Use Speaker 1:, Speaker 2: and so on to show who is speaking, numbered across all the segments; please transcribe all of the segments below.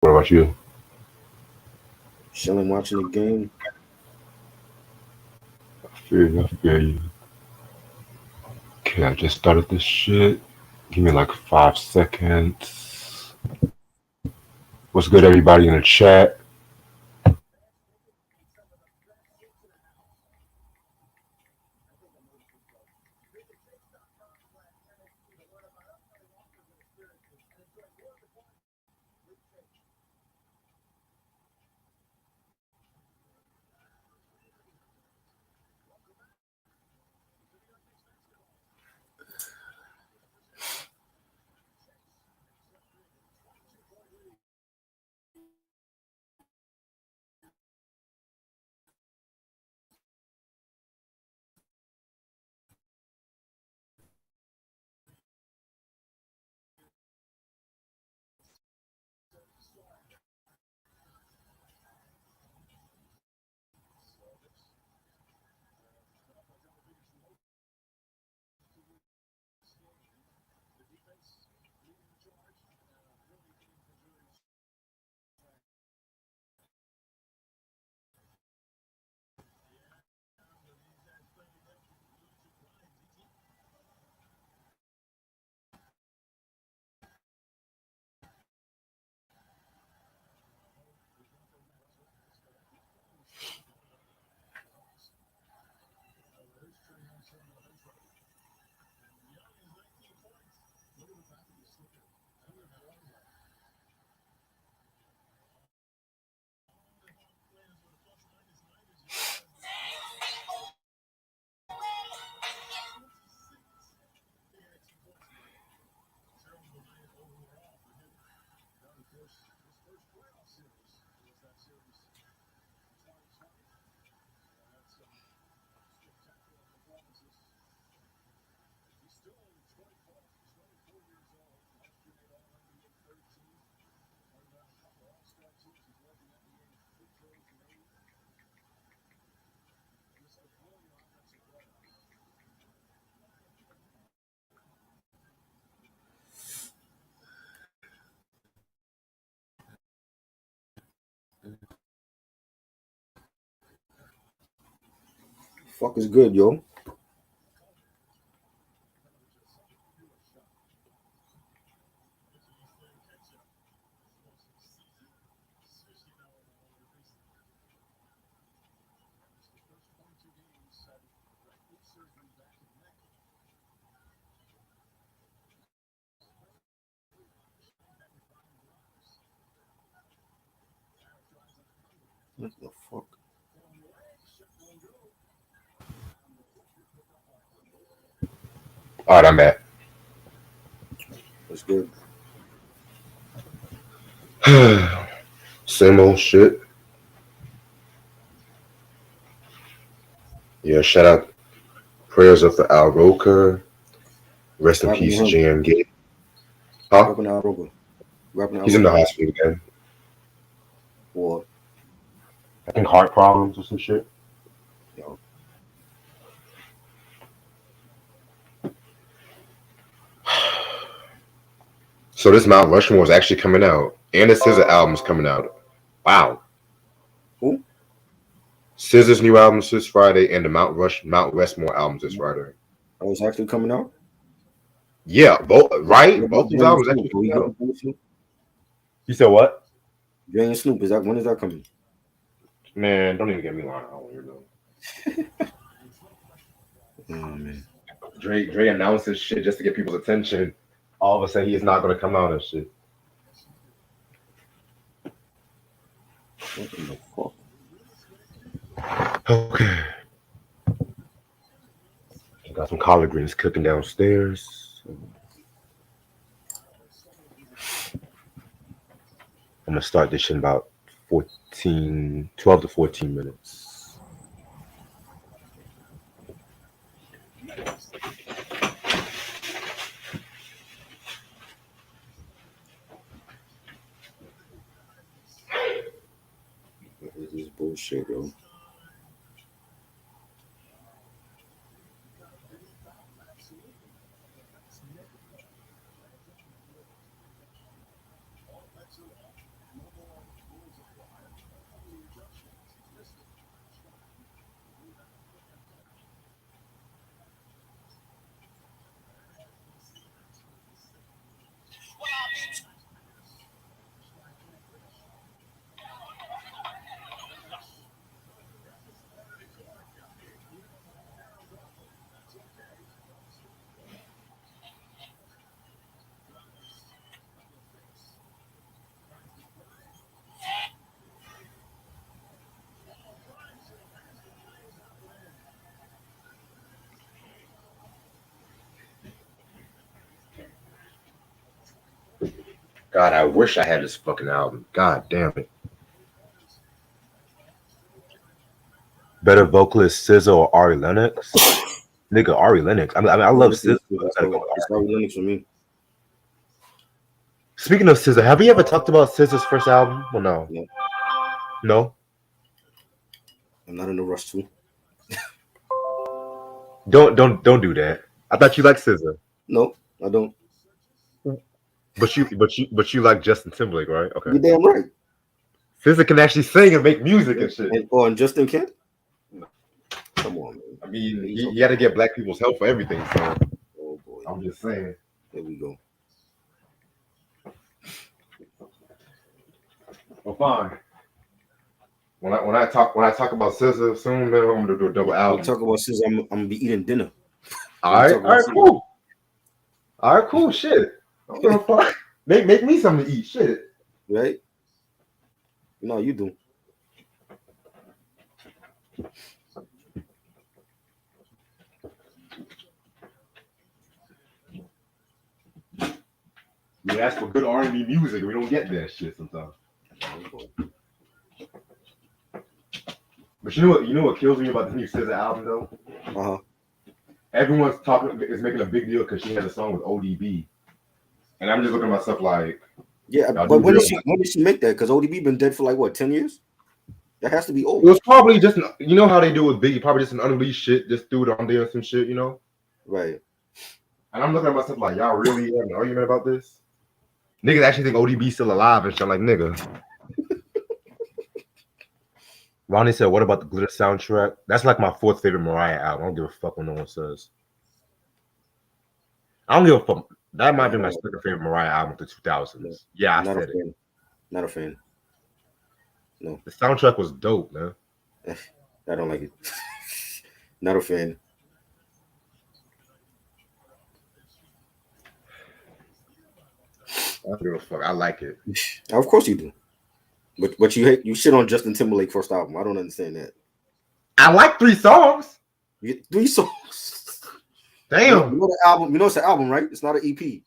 Speaker 1: What about you?
Speaker 2: Chilling, watching the game.
Speaker 1: I feel you. Okay, I just started this shit. Give me like 5 seconds. What's good, everybody in the chat?
Speaker 2: Fuck is good, yo. What the fuck?
Speaker 1: All right, I'm back.
Speaker 2: What's good?
Speaker 1: Same old shit. Yeah, shout out. Prayers up for Al Roker. Rest in
Speaker 2: What happened
Speaker 1: peace,
Speaker 2: to him?
Speaker 1: JM Gate. Huh?
Speaker 2: What happened to Al Roker? What happened to Al
Speaker 1: He's in the
Speaker 2: Roker?
Speaker 1: hospital again.
Speaker 2: Or
Speaker 1: I think heart problems or some shit.
Speaker 2: yo,
Speaker 1: So this Mount Rushmore is actually coming out, and the SZA album's coming out. Wow.
Speaker 2: who?
Speaker 1: SZA's new album's this Friday, and the Mount Westmore album's this Friday.
Speaker 2: I was actually coming out.
Speaker 1: Yeah, both
Speaker 2: What
Speaker 1: right.
Speaker 2: about
Speaker 1: Both these
Speaker 2: Dre and
Speaker 1: albums
Speaker 2: Snoop?
Speaker 1: actually
Speaker 2: Are we
Speaker 1: coming
Speaker 2: getting
Speaker 1: out.
Speaker 2: Dre and Snoop?
Speaker 1: You said what?
Speaker 2: Dre and Snoop, is that when is that coming?
Speaker 1: Man, don't even get me on. I don't hear them.
Speaker 2: Oh man.
Speaker 1: Dre announces shit just to get people's attention. All of a sudden, he's not going to come out and shit.
Speaker 2: What in the fuck?
Speaker 1: Okay. Got some collard greens cooking downstairs. I'm gonna start this shit in about 12 to 14 minutes.
Speaker 2: What is this bullshit, yo?
Speaker 1: God, I wish I had this fucking album. God damn it. Better vocalist SZA or Ari Lennox? Nigga, Ari Lennox. I love SZA. But I gotta go with
Speaker 2: It's
Speaker 1: Ari.
Speaker 2: Ari Lennox for me.
Speaker 1: Speaking of SZA, have we ever talked about SZA's first album? Well, no.
Speaker 2: No,
Speaker 1: No?
Speaker 2: I'm not in a rush to.
Speaker 1: Don't do that. I thought you liked SZA.
Speaker 2: No, I don't.
Speaker 1: But you like Justin Timberlake, right? Okay.
Speaker 2: You're damn right.
Speaker 1: SZA can actually sing and make music and shit.
Speaker 2: And Justin Kent?
Speaker 1: No.
Speaker 2: Come on, man.
Speaker 1: I mean, he had to get black people's help for everything, so
Speaker 2: Oh boy.
Speaker 1: I'm just saying.
Speaker 2: There we go.
Speaker 1: Well, fine. When I talk about SZA soon, man, I'm gonna do a double
Speaker 2: We'll
Speaker 1: album.
Speaker 2: talk about since I'm gonna be eating dinner.
Speaker 1: All right, cool. All right, cool. Shit. I don't give a fuck. Make me something to eat. Shit.
Speaker 2: Right? No, you do.
Speaker 1: We ask for good R&B music, and we don't get that shit sometimes. But you know what kills me about this new SZA album though?
Speaker 2: Uh-huh.
Speaker 1: Everyone's is making a big deal because she had a song with ODB, and I'm just looking at myself like,
Speaker 2: Yeah,
Speaker 1: y'all
Speaker 2: but
Speaker 1: do
Speaker 2: when
Speaker 1: real-
Speaker 2: did she make that? Because ODB been dead for like what, 10 years? That has to be
Speaker 1: it
Speaker 2: old.
Speaker 1: was probably just you know how they do with Biggie, probably just an unleashed shit, just threw it on there and some shit, you know.
Speaker 2: Right.
Speaker 1: And I'm looking at myself like, y'all really having an argument about this? Niggas actually think ODB's still alive and shit. Like, nigga. Ronnie said, what about the Glitter soundtrack? That's like my fourth favorite Mariah album. I don't give a fuck what no one says. I don't give a fuck. That might be my second favorite Mariah album of the 2000s. Yeah, I said it.
Speaker 2: Not a fan. No.
Speaker 1: The soundtrack was dope, man.
Speaker 2: I don't like it. Not a fan.
Speaker 1: I don't give a fuck. I like it.
Speaker 2: Of course you do. But you shit on Justin Timberlake first album. I don't understand that.
Speaker 1: I like 3 songs.
Speaker 2: 3 songs.
Speaker 1: Damn.
Speaker 2: You know the album. You know it's an album, right? It's not an EP.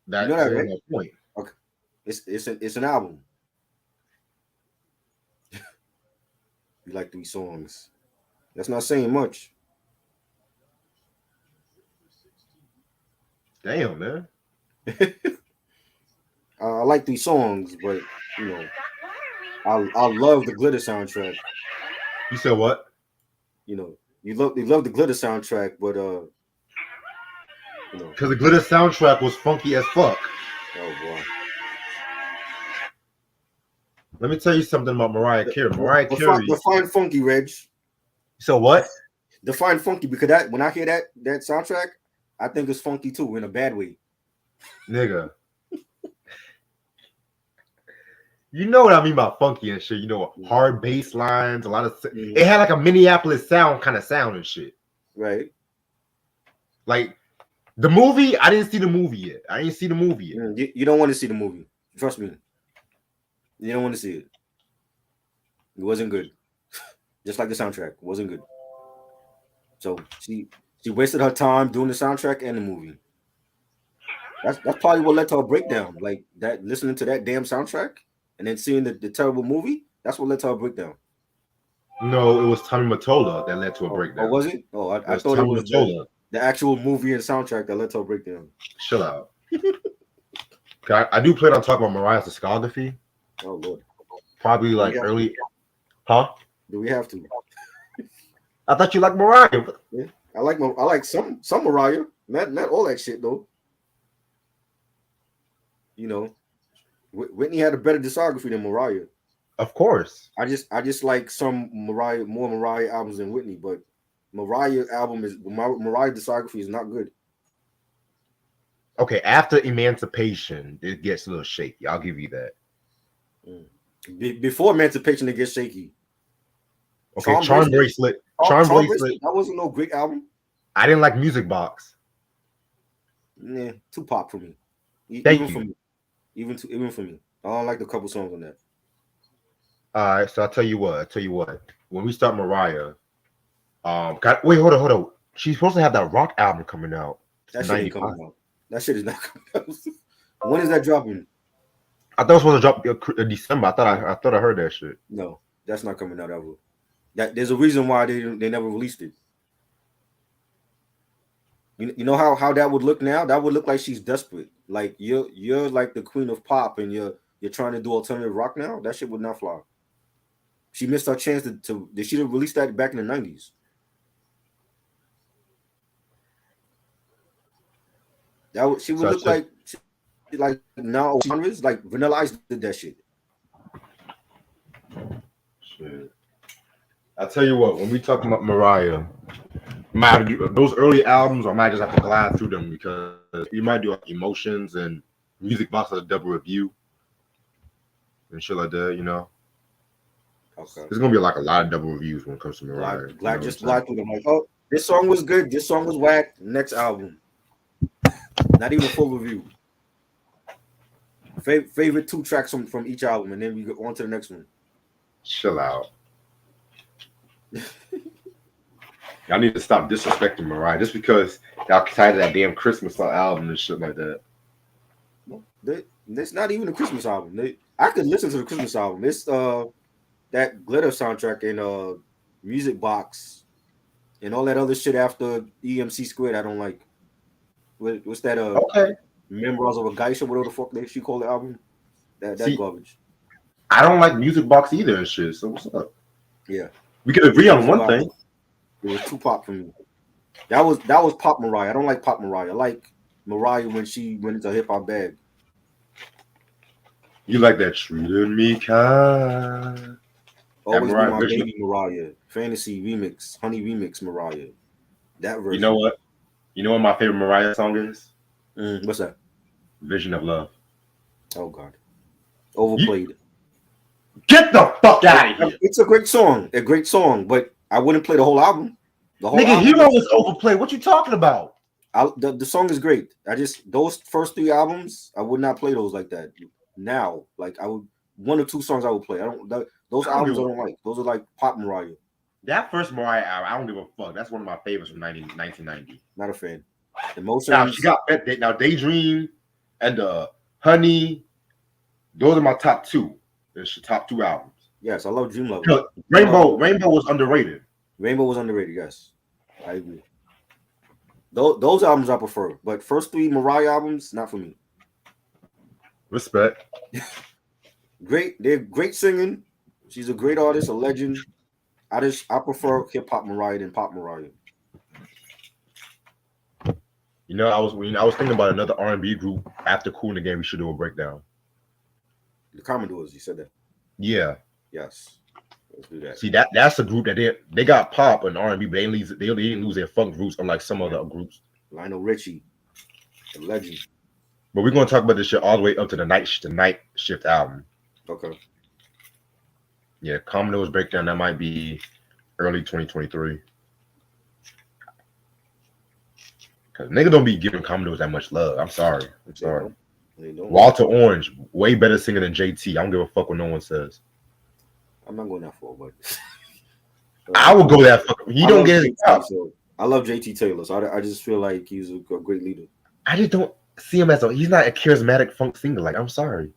Speaker 1: That's
Speaker 2: you know that, right?
Speaker 1: no point.
Speaker 2: Okay. It's an album. You like 3 songs. That's not saying much.
Speaker 1: Damn, man.
Speaker 2: I like 3 songs, but you know, I love the Glitter soundtrack.
Speaker 1: You said what?
Speaker 2: You know, you love the Glitter soundtrack, but you know,
Speaker 1: Because the Glitter soundtrack was funky as fuck.
Speaker 2: oh boy.
Speaker 1: Let me tell you something about Mariah Carey. Mariah Carey.
Speaker 2: Define funky, Reg.
Speaker 1: So what?
Speaker 2: Define funky, because when I hear that soundtrack, I think it's funky too, in a bad way.
Speaker 1: Nigga. You know what I mean by funky and shit. You know, hard bass lines, a lot of. It had like a Minneapolis sound and shit.
Speaker 2: Right.
Speaker 1: Like the movie, I didn't see the movie yet.
Speaker 2: You don't want to see the movie. Trust me. You don't want to see it. It wasn't good. Just like the soundtrack, it wasn't good. So she wasted her time doing the soundtrack and the movie. That's probably what led to her breakdown. Like that, listening to that damn soundtrack and then seeing the terrible movie. That's what led to her breakdown.
Speaker 1: No, it was Tommy Mottola that led to a breakdown.
Speaker 2: Oh, was it? Oh, I thought it was the actual movie and soundtrack that led to a breakdown.
Speaker 1: Chill out. I do plan on talking about Mariah's discography.
Speaker 2: Oh Lord.
Speaker 1: Probably like early. Huh?
Speaker 2: Do we have to?
Speaker 1: I thought you liked Mariah.
Speaker 2: Yeah, I like some Mariah. Not all that shit though. You know, Whitney had a better discography than Mariah.
Speaker 1: Of course.
Speaker 2: I just like more Mariah albums than Whitney, but Mariah discography is not good.
Speaker 1: Okay, after Emancipation, it gets a little shaky. I'll give you that.
Speaker 2: Before Emancipation, it gets shaky.
Speaker 1: Okay, Charm Bracelet.
Speaker 2: That wasn't no great album.
Speaker 1: I didn't like Music Box.
Speaker 2: Yeah, too pop for me. Even for me. I don't like the couple songs on that.
Speaker 1: All right, so I'll tell you what. When we start Mariah, wait, hold on. She's supposed to have that rock album coming out.
Speaker 2: That shit ain't coming out. That shit is not coming out. When is that dropping?
Speaker 1: I thought it was supposed to drop in December. I thought I heard that shit.
Speaker 2: No, that's not coming out ever. That there's a reason why they never released it. You know how that would look now? That would look like she's desperate. Like you're like the queen of pop, and you're trying to do alternative rock now. That shit would not fly. She missed her chance to they should have released that back in the 90s. She would
Speaker 1: So I
Speaker 2: look
Speaker 1: said,
Speaker 2: like now genres like Vanilla Ice did that shit.
Speaker 1: shit. I tell you what, when we talk about Mariah, those early albums, I might just have to glide through them because you might do like Emotions and Music Box as a double review and shit like that.
Speaker 2: Okay.
Speaker 1: There's gonna be like a lot of double reviews when it comes to Mariah. You know what I'm
Speaker 2: Just
Speaker 1: saying?
Speaker 2: glide through them. Like, oh, this song was good. This song was whack. Next album, not even a full review. Favorite two tracks from each album, and then we go on to the next one.
Speaker 1: Chill out. Y'all need to stop disrespecting Mariah just because y'all tired of that damn Christmas album and shit like that.
Speaker 2: It's not even a Christmas album. I could listen to the Christmas album. It's that Glitter soundtrack and Music Box and all that other shit after EMC Squared. I don't like. What's that?
Speaker 1: Okay.
Speaker 2: Memoirs of a Geisha, whatever the fuck she called the album. That
Speaker 1: See,
Speaker 2: garbage.
Speaker 1: I don't like Music Box either and shit. So what's up?
Speaker 2: Yeah,
Speaker 1: We can agree on one thing.
Speaker 2: it was too pop for me. That was pop Mariah. I don't like pop Mariah. I like Mariah when she went into hip hop bag.
Speaker 1: You like that treating me kind. That
Speaker 2: Always be
Speaker 1: Mariah
Speaker 2: my
Speaker 1: version.
Speaker 2: baby Mariah. Fantasy remix, Honey remix Mariah. That
Speaker 1: You know
Speaker 2: version.
Speaker 1: what? You know what my favorite Mariah song is?
Speaker 2: What's that?
Speaker 1: Vision of Love.
Speaker 2: Oh God,
Speaker 1: You,
Speaker 2: overplayed.
Speaker 1: get the fuck out of here.
Speaker 2: It's a great song, but I wouldn't play the whole album. The whole
Speaker 1: Nigga,
Speaker 2: album.
Speaker 1: Hero is overplayed. What you talking about?
Speaker 2: The song is great. I just those first three albums, I would not play those like that. Now, like I would one or two songs I would play. I don't those
Speaker 1: I don't
Speaker 2: albums
Speaker 1: give
Speaker 2: I
Speaker 1: a
Speaker 2: don't like. Those are like pop Mariah.
Speaker 1: That first Mariah album, I don't give a fuck. That's one of my favorites from 1990.
Speaker 2: Not a fan.
Speaker 1: Now she
Speaker 2: Emotions.
Speaker 1: got now Daydream and Honey. Those are my top two. It's the top two albums.
Speaker 2: Yes, I love Dream Lover.
Speaker 1: Because Rainbow was underrated.
Speaker 2: Rainbow was underrated. Yes, I agree. Those albums I prefer, but first three Mariah albums not for me.
Speaker 1: Respect.
Speaker 2: Great, they're great singing. She's a great artist, a legend. I prefer hip hop Mariah than pop Mariah.
Speaker 1: I was thinking about another R&B group after Cool in the Game. We should do a breakdown.
Speaker 2: The Commodores, you said that.
Speaker 1: Yeah.
Speaker 2: Yes, let's do that.
Speaker 1: See that's a group that they got pop and R&B, but they didn't lose their funk roots unlike some other groups.
Speaker 2: Lionel Richie, the legend.
Speaker 1: But we're gonna talk about this shit all the way up to the Night Shift album.
Speaker 2: Okay.
Speaker 1: Yeah, Commodore's breakdown that might be early 2023. Cause nigga don't be giving Commodores that much love. I'm sorry.
Speaker 2: They don't.
Speaker 1: Walter Orange, way better singer than JT. I don't give a fuck what no one says.
Speaker 2: I'm not going that far, but
Speaker 1: I would go that fuck. He don't get it out.
Speaker 2: So I love JT Taylor, so I just feel like he's a great leader.
Speaker 1: I just don't see him as he's not a charismatic funk singer. Like, I'm sorry.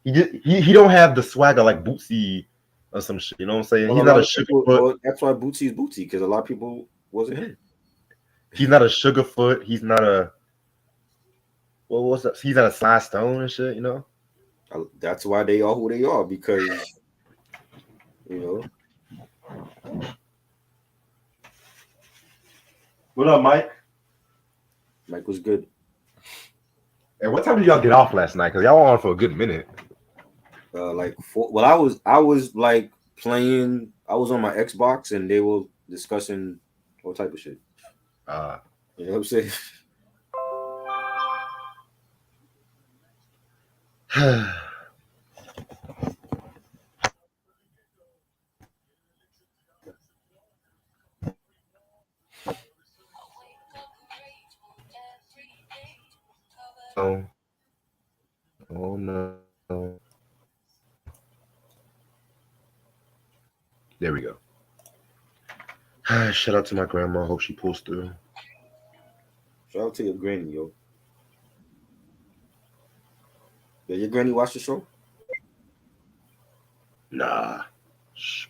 Speaker 1: He don't have the swagger like Bootsy or some shit. You know what I'm saying?
Speaker 2: Well,
Speaker 1: He's not a Sugarfoot.
Speaker 2: Well, that's why Bootsy is Bootsy, because a lot of people wasn't him.
Speaker 1: He's not a Sugarfoot. He's not a what's that? He's not a Sly Stone and shit. You know.
Speaker 2: That's why they are who they are, because you know.
Speaker 1: What up, Mike?
Speaker 2: Mike was good.
Speaker 1: And what time did y'all get off last night? Cause y'all were on for a good minute.
Speaker 2: Like I was like playing. I was on my Xbox and they were discussing all type of shit. You know what I'm saying?
Speaker 1: Oh no. There we go. Shout out to my grandma. Hope she pulls through.
Speaker 2: Shout out to your granny, yo. Did your granny watch the show?
Speaker 1: Nah.
Speaker 2: Well,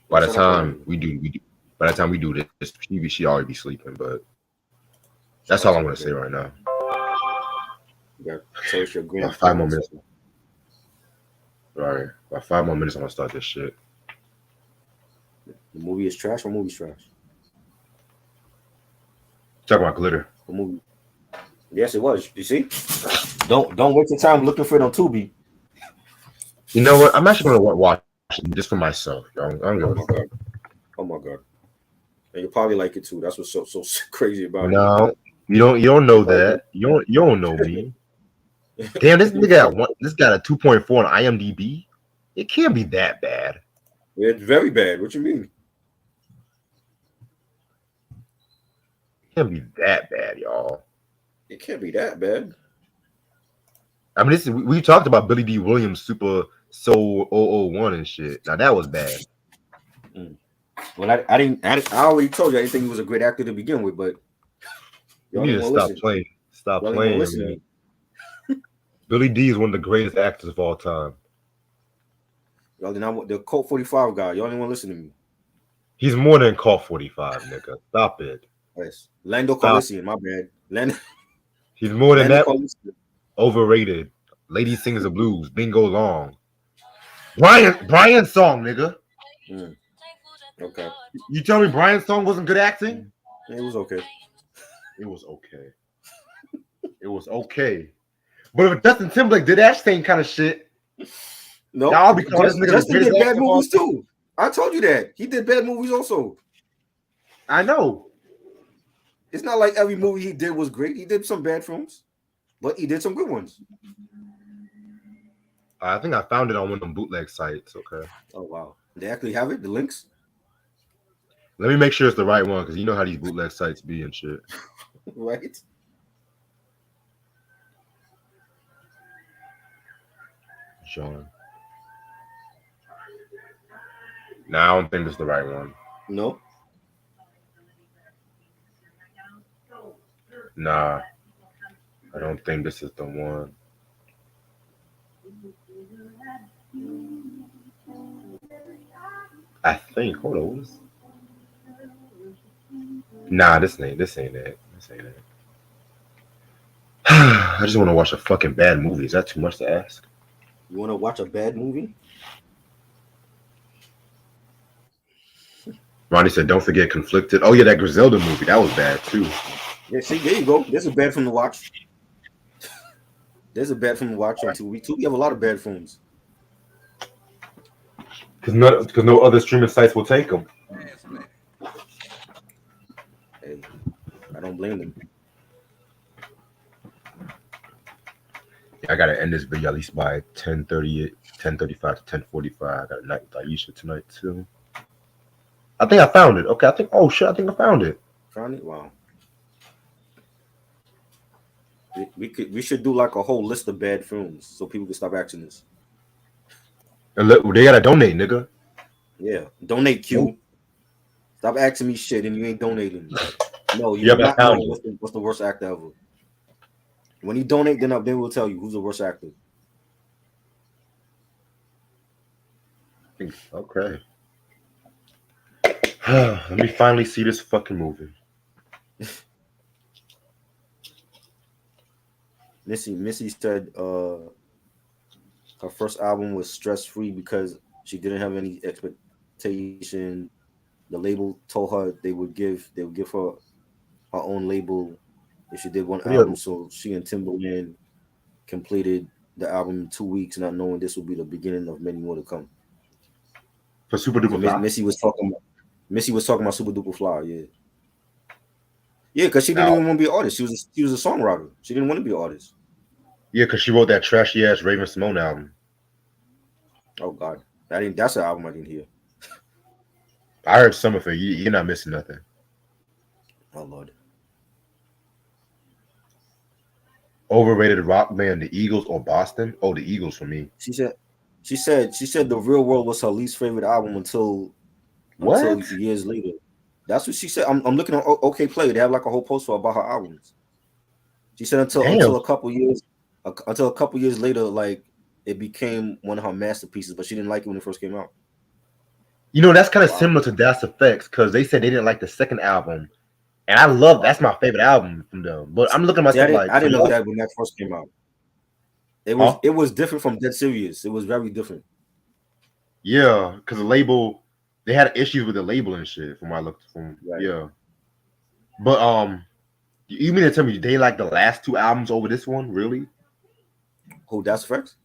Speaker 1: By the
Speaker 2: shut up
Speaker 1: time
Speaker 2: already.
Speaker 1: we do. By the time we do this, she already be sleeping. But that's
Speaker 2: Shout out
Speaker 1: all
Speaker 2: to
Speaker 1: I'm
Speaker 2: your
Speaker 1: gonna say
Speaker 2: granny.
Speaker 1: right now.
Speaker 2: You got cherish your
Speaker 1: About 5 more
Speaker 2: grandparents.
Speaker 1: minutes. All right. About 5 more minutes, I'm gonna start this shit.
Speaker 2: The movie is trash. Or movie's trash?
Speaker 1: Talk about glitter.
Speaker 2: The movie. Yes, it was. You see? Don't waste your time looking for it on Tubi.
Speaker 1: You know what? I'm actually gonna watch it just for myself. I'm gonna
Speaker 2: Oh my god. Oh my god. And you probably like it too. That's what's so crazy about it.
Speaker 1: No, you don't
Speaker 2: You
Speaker 1: know
Speaker 2: probably
Speaker 1: that. You don't know me. Damn, this
Speaker 2: you
Speaker 1: nigga got
Speaker 2: probably
Speaker 1: one. This got a 2.4 on IMDb. It can't be that bad.
Speaker 2: it's very bad. What you mean?
Speaker 1: It can't be that bad, y'all.
Speaker 2: It can't be that bad.
Speaker 1: I mean, we talked about Billy D. Williams Super Soul 001 and shit. Now that was bad.
Speaker 2: Mm. Well, I didn't. I already told you I didn't think he was a great actor to begin with, but
Speaker 1: You
Speaker 2: y'all
Speaker 1: need
Speaker 2: didn't
Speaker 1: to
Speaker 2: want to
Speaker 1: stop
Speaker 2: listen.
Speaker 1: playing. Stop
Speaker 2: Y'all didn't want to
Speaker 1: playing,
Speaker 2: listen to
Speaker 1: man.
Speaker 2: me.
Speaker 1: Billy D is one of the greatest actors of all time.
Speaker 2: Y'all did not want the Colt 45 guy. Y'all didn't want to listen to me.
Speaker 1: He's more than Call 45, nigga. Stop it.
Speaker 2: Yes. Lando
Speaker 1: Stop.
Speaker 2: Calrissian, my bad. Lando,
Speaker 1: He's more than
Speaker 2: Lando
Speaker 1: that.
Speaker 2: Calrissian.
Speaker 1: Overrated. Lady sings the blues. Bingo long. Brian's song, nigga.
Speaker 2: Mm. Okay.
Speaker 1: You tell me Brian's song wasn't good acting?
Speaker 2: It was okay.
Speaker 1: It was okay. It was okay. But if Justin Timberlake did that same kind of shit,
Speaker 2: No,
Speaker 1: y'all be calling this nigga the
Speaker 2: Justin
Speaker 1: greatest
Speaker 2: did bad
Speaker 1: actor of all
Speaker 2: movies
Speaker 1: time.
Speaker 2: too. I told you that. He did bad movies also.
Speaker 1: I know.
Speaker 2: It's not like every movie he did was great. He did some bad films, but he did some good ones.
Speaker 1: I think I found it on one of them bootleg sites. Okay.
Speaker 2: Oh wow. They actually have it, the links?
Speaker 1: Let me make sure it's the right one because you know how these bootleg sites be and shit.
Speaker 2: Right?
Speaker 1: John. Nah, I don't think it's the right one.
Speaker 2: No.
Speaker 1: Nah, I don't think this is the one. I think. Hold on. Nah, this ain't it. This ain't it. I just want to watch a fucking bad movie. Is that too much to ask?
Speaker 2: You want to watch a bad movie?
Speaker 1: Ronnie said, "Don't forget Conflicted." Oh yeah, that Griselda movie. That was bad too.
Speaker 2: Yeah, see, there you go. There's a bad film to watch. There's a bad film to watch on Tubi. Tubi have a lot of bad films.
Speaker 1: Because no other streaming sites will take them.
Speaker 2: Hey, I don't blame them.
Speaker 1: I gotta end this video at least by 10:38, 10:35 to 10:45. I got a night with Aisha tonight too. I think I found it. Okay, I think. Oh shit, I think I found it.
Speaker 2: Found it? Wow. We should do like a whole list of bad films so people can stop asking us.
Speaker 1: And look, they gotta donate, nigga.
Speaker 2: Yeah, donate Q. Stop asking me shit and you ain't donating. No, you
Speaker 1: Yep,
Speaker 2: do
Speaker 1: I
Speaker 2: not
Speaker 1: found
Speaker 2: know
Speaker 1: it.
Speaker 2: what's the worst actor ever. When you donate, then we'll tell you who's the worst actor.
Speaker 1: Okay. Let me finally see this fucking movie.
Speaker 2: Missy said her first album was stress free because she didn't have any expectation. The label told her they would give her her own label if she did one
Speaker 1: What do you
Speaker 2: album. So she and Timbaland completed the album in 2 weeks, not knowing this would be the beginning of many more to come.
Speaker 1: for Super
Speaker 2: So
Speaker 1: Duper Fly?
Speaker 2: Missy was talking about Super Duper Fly, yeah. Yeah, because she didn't
Speaker 1: Now,
Speaker 2: even want to be an artist. She was a songwriter. She didn't want to be an artist.
Speaker 1: yeah, because she wrote that trashy ass Raven Simone album.
Speaker 2: Oh God, that's an album I didn't hear.
Speaker 1: I heard some of it. You're not missing nothing.
Speaker 2: Oh Lord.
Speaker 1: Overrated rock band, the Eagles or Boston? Oh, the Eagles for me.
Speaker 2: She said the Real World was her least favorite album until
Speaker 1: What?
Speaker 2: years later. That's what she said. I'm looking on OK Play. They have like a whole poster about her albums. She said
Speaker 1: Damn.
Speaker 2: until a couple years later, like it became one of her masterpieces, but she didn't like it when it first came out.
Speaker 1: You know, that's kind of
Speaker 2: Wow.
Speaker 1: similar to Das Effects because they said they didn't like the second album, and I love that's my favorite album from them. But I'm looking at
Speaker 2: See,
Speaker 1: myself like,
Speaker 2: I
Speaker 1: so
Speaker 2: didn't know
Speaker 1: y'all,
Speaker 2: that when that first came out.
Speaker 1: huh?
Speaker 2: It was different from Dead Serious. It was very different.
Speaker 1: Yeah, because the label they had issues with the label and shit. From what I looked from,
Speaker 2: Right.
Speaker 1: yeah. But you mean to tell me they like the last two albums over this one? Really?
Speaker 2: Who Das Effects?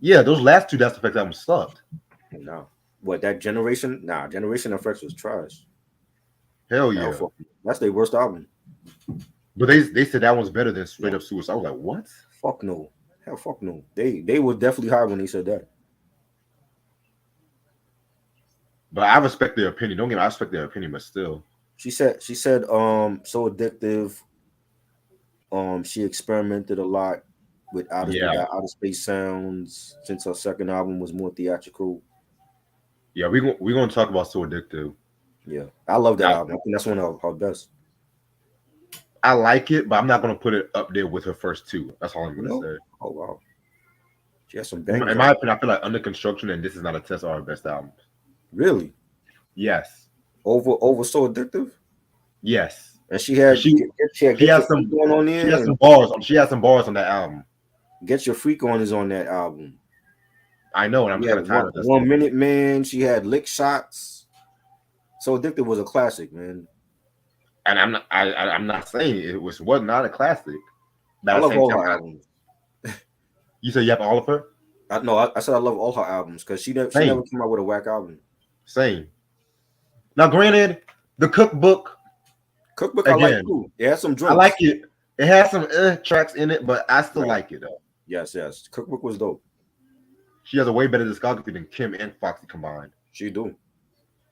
Speaker 1: Yeah, those last two Das Effects albums sucked.
Speaker 2: No. What that generation? Nah, Generation Effects was trash.
Speaker 1: Hell
Speaker 2: Hell,
Speaker 1: yeah.
Speaker 2: fuck. That's their worst album.
Speaker 1: But they said that one's better than Straight
Speaker 2: No,
Speaker 1: Up Suicide. I was like, what?
Speaker 2: fuck no. Hell, fuck no. They were definitely high when they said that.
Speaker 1: But I respect their opinion. Don't get me, I respect their opinion, but still.
Speaker 2: She said so addictive. She experimented a lot with
Speaker 1: Yeah.
Speaker 2: outer space sounds since her second album was more theatrical.
Speaker 1: Yeah, we gonna talk about So Addictive.
Speaker 2: Yeah, I love that
Speaker 1: I,
Speaker 2: album. I think that's one of her best.
Speaker 1: I like it, but I'm not gonna put it up there with her first two. That's all I'm
Speaker 2: You
Speaker 1: gonna
Speaker 2: know?
Speaker 1: say.
Speaker 2: Oh wow, she has some
Speaker 1: In
Speaker 2: bangers
Speaker 1: my
Speaker 2: out.
Speaker 1: opinion, I feel like Under Construction and This Is Not a Test are her best albums.
Speaker 2: Really,
Speaker 1: Yes.
Speaker 2: over so addictive.
Speaker 1: Yes.
Speaker 2: And
Speaker 1: And
Speaker 2: she had
Speaker 1: she
Speaker 2: get
Speaker 1: has
Speaker 2: your freak
Speaker 1: some
Speaker 2: on
Speaker 1: she
Speaker 2: there,
Speaker 1: has some
Speaker 2: and
Speaker 1: bars on she has some bars on that album.
Speaker 2: get your freak on is on that album.
Speaker 1: I know, and I'm
Speaker 2: You
Speaker 1: kind
Speaker 2: had
Speaker 1: of tired of that stuff.
Speaker 2: 1 minute man. She had lick shots. So addictive was a classic, man.
Speaker 1: And I'm not saying was not a classic. But
Speaker 2: I
Speaker 1: at the
Speaker 2: love
Speaker 1: same
Speaker 2: all
Speaker 1: time,
Speaker 2: her albums.
Speaker 1: you said you have all of her?
Speaker 2: I no, I said I love all her albums because she never
Speaker 1: Same.
Speaker 2: came out with a whack album.
Speaker 1: Same. Now granted, the cookbook,
Speaker 2: Cookbook I like
Speaker 1: again,
Speaker 2: too. It has some
Speaker 1: I like
Speaker 2: joints.
Speaker 1: it. It has some tracks in it, but I still
Speaker 2: Right.
Speaker 1: like it though.
Speaker 2: Yes, yes. Cookbook was dope.
Speaker 1: She has a way better discography than Kim and Foxy combined.
Speaker 2: She do.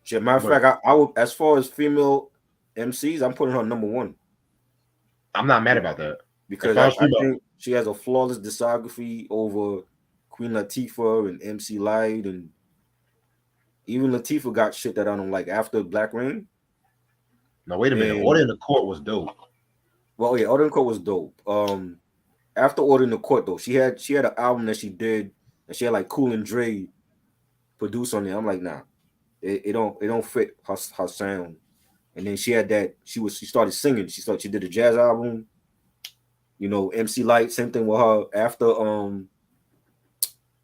Speaker 2: She, matter of
Speaker 1: But
Speaker 2: fact, I would, as far as female MCs, I'm putting her number one
Speaker 1: I'm not mad about that. As
Speaker 2: because
Speaker 1: far as
Speaker 2: I
Speaker 1: female,
Speaker 2: think she has a flawless discography over Queen Latifah and MC Light, and even Latifah got shit that I don't like after Black Rain.
Speaker 1: no, wait a minute. Order
Speaker 2: And
Speaker 1: in the Court was dope.
Speaker 2: well, yeah, Order in the Court was dope. After Order in the Court though, she had an album that she did, and she had like Cool and Dre produce on it. I'm like, nah, it don't fit her sound. And then she had that she started singing. She did a jazz album. You know, MC Light, same thing with her.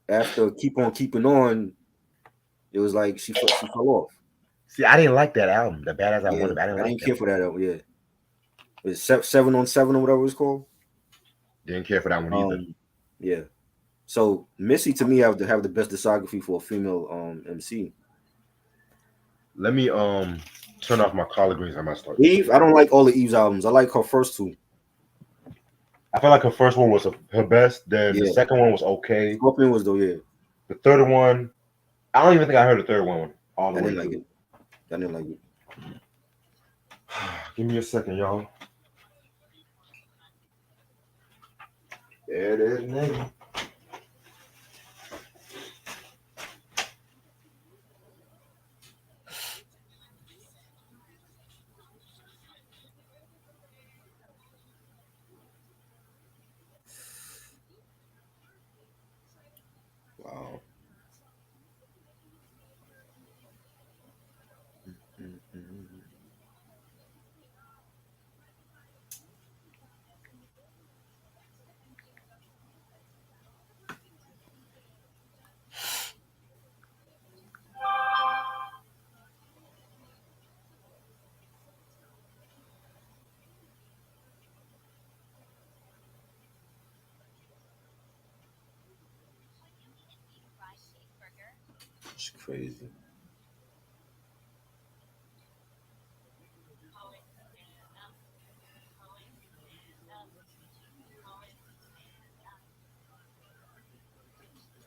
Speaker 2: After Keep On Keeping On, it was like she fell off.
Speaker 1: See, I didn't like that album. The Bad As I
Speaker 2: Yeah,
Speaker 1: Wanted. I didn't
Speaker 2: I
Speaker 1: like
Speaker 2: didn't
Speaker 1: that
Speaker 2: care for
Speaker 1: one.
Speaker 2: that album. Yeah, it's 7 on 7 or whatever it's called.
Speaker 1: Didn't care for that one either.
Speaker 2: Yeah. So Missy to me have the best discography for a female MC.
Speaker 1: Let me turn off my collard greens. I might start this
Speaker 2: Eve,
Speaker 1: shit.
Speaker 2: I don't like all of Eve's albums. I like her first two.
Speaker 1: I feel like her first one was her best. Then the
Speaker 2: Yeah,
Speaker 1: second one was okay.
Speaker 2: Scorpion was though. Yeah,
Speaker 1: The third one, I don't even think I heard the third one all the
Speaker 2: I
Speaker 1: way
Speaker 2: didn't like
Speaker 1: through.
Speaker 2: it. I didn't like it.
Speaker 1: Give me a second, y'all. There it is, nigga.
Speaker 2: Wow. Mm-mm. It's crazy.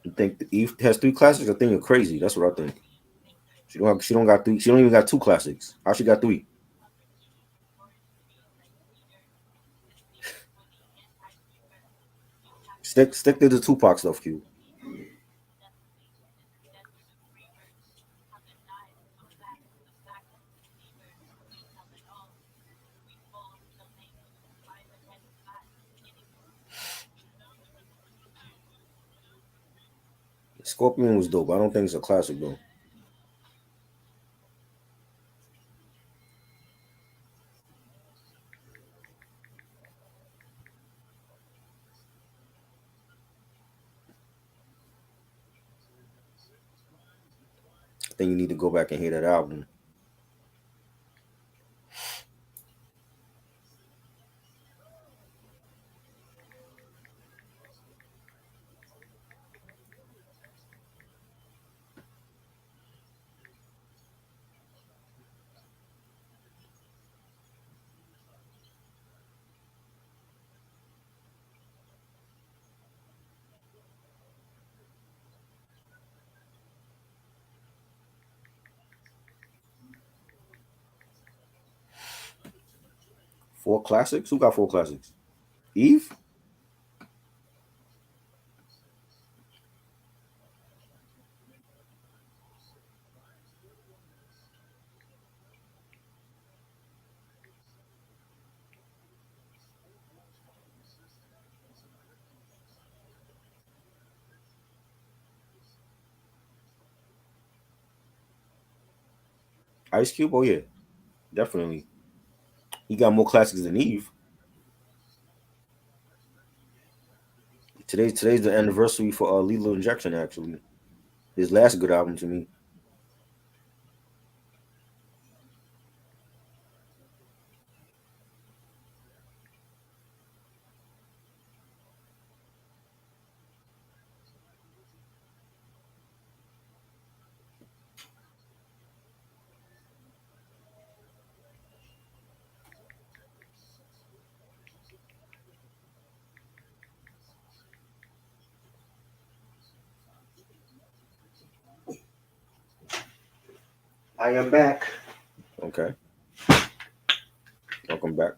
Speaker 2: You think Eve has three classics? I think you're crazy. That's what I think. She don't got three. She don't even got two classics. How she got three? Stick to the Tupac stuff, Q. Scorpion was dope. I don't think it's a classic though. I think you need to go back and hear that album. Four classics? Who got four classics? Eve? Ice Cube? Oh yeah, definitely. He got more classics than Eve. Today's the anniversary for Lethal Injection. Actually, his last good album to me.
Speaker 1: I am back.
Speaker 2: Okay, welcome back.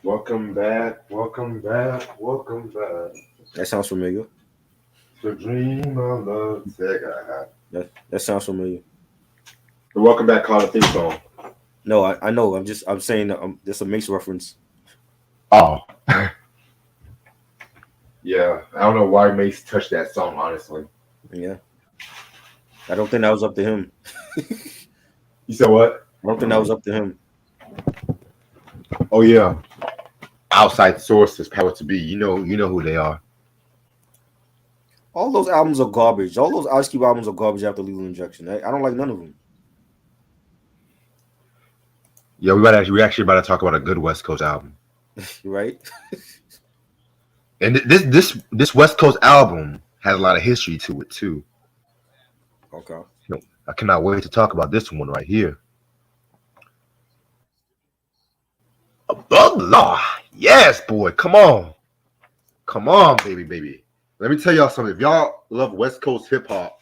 Speaker 1: Welcome back. Welcome back. Welcome back.
Speaker 2: That sounds familiar.
Speaker 1: The dream of love.
Speaker 2: That sounds familiar.
Speaker 1: The Welcome Back Call of theme song.
Speaker 2: No, I know. I'm saying that, there's a Mace reference.
Speaker 1: Oh. Yeah. I don't know why Mace touched that song, honestly.
Speaker 2: Yeah, I don't think that was up to him.
Speaker 1: You said what?
Speaker 2: I don't think that was up to him.
Speaker 1: Oh yeah. Outside sources, power to be. You know who they are.
Speaker 2: All those albums are garbage. All those Ice Cube albums are garbage after Lethal Injection. I don't like none of them.
Speaker 1: Yeah, we actually about to talk about a good West Coast album.
Speaker 2: Right?
Speaker 1: And this West Coast album has a lot of history to it too.
Speaker 2: Okay.
Speaker 1: I cannot wait to talk about this one right here. Above the Law. Yes, boy. Come on, baby. Let me tell y'all something. If y'all love West Coast hip hop,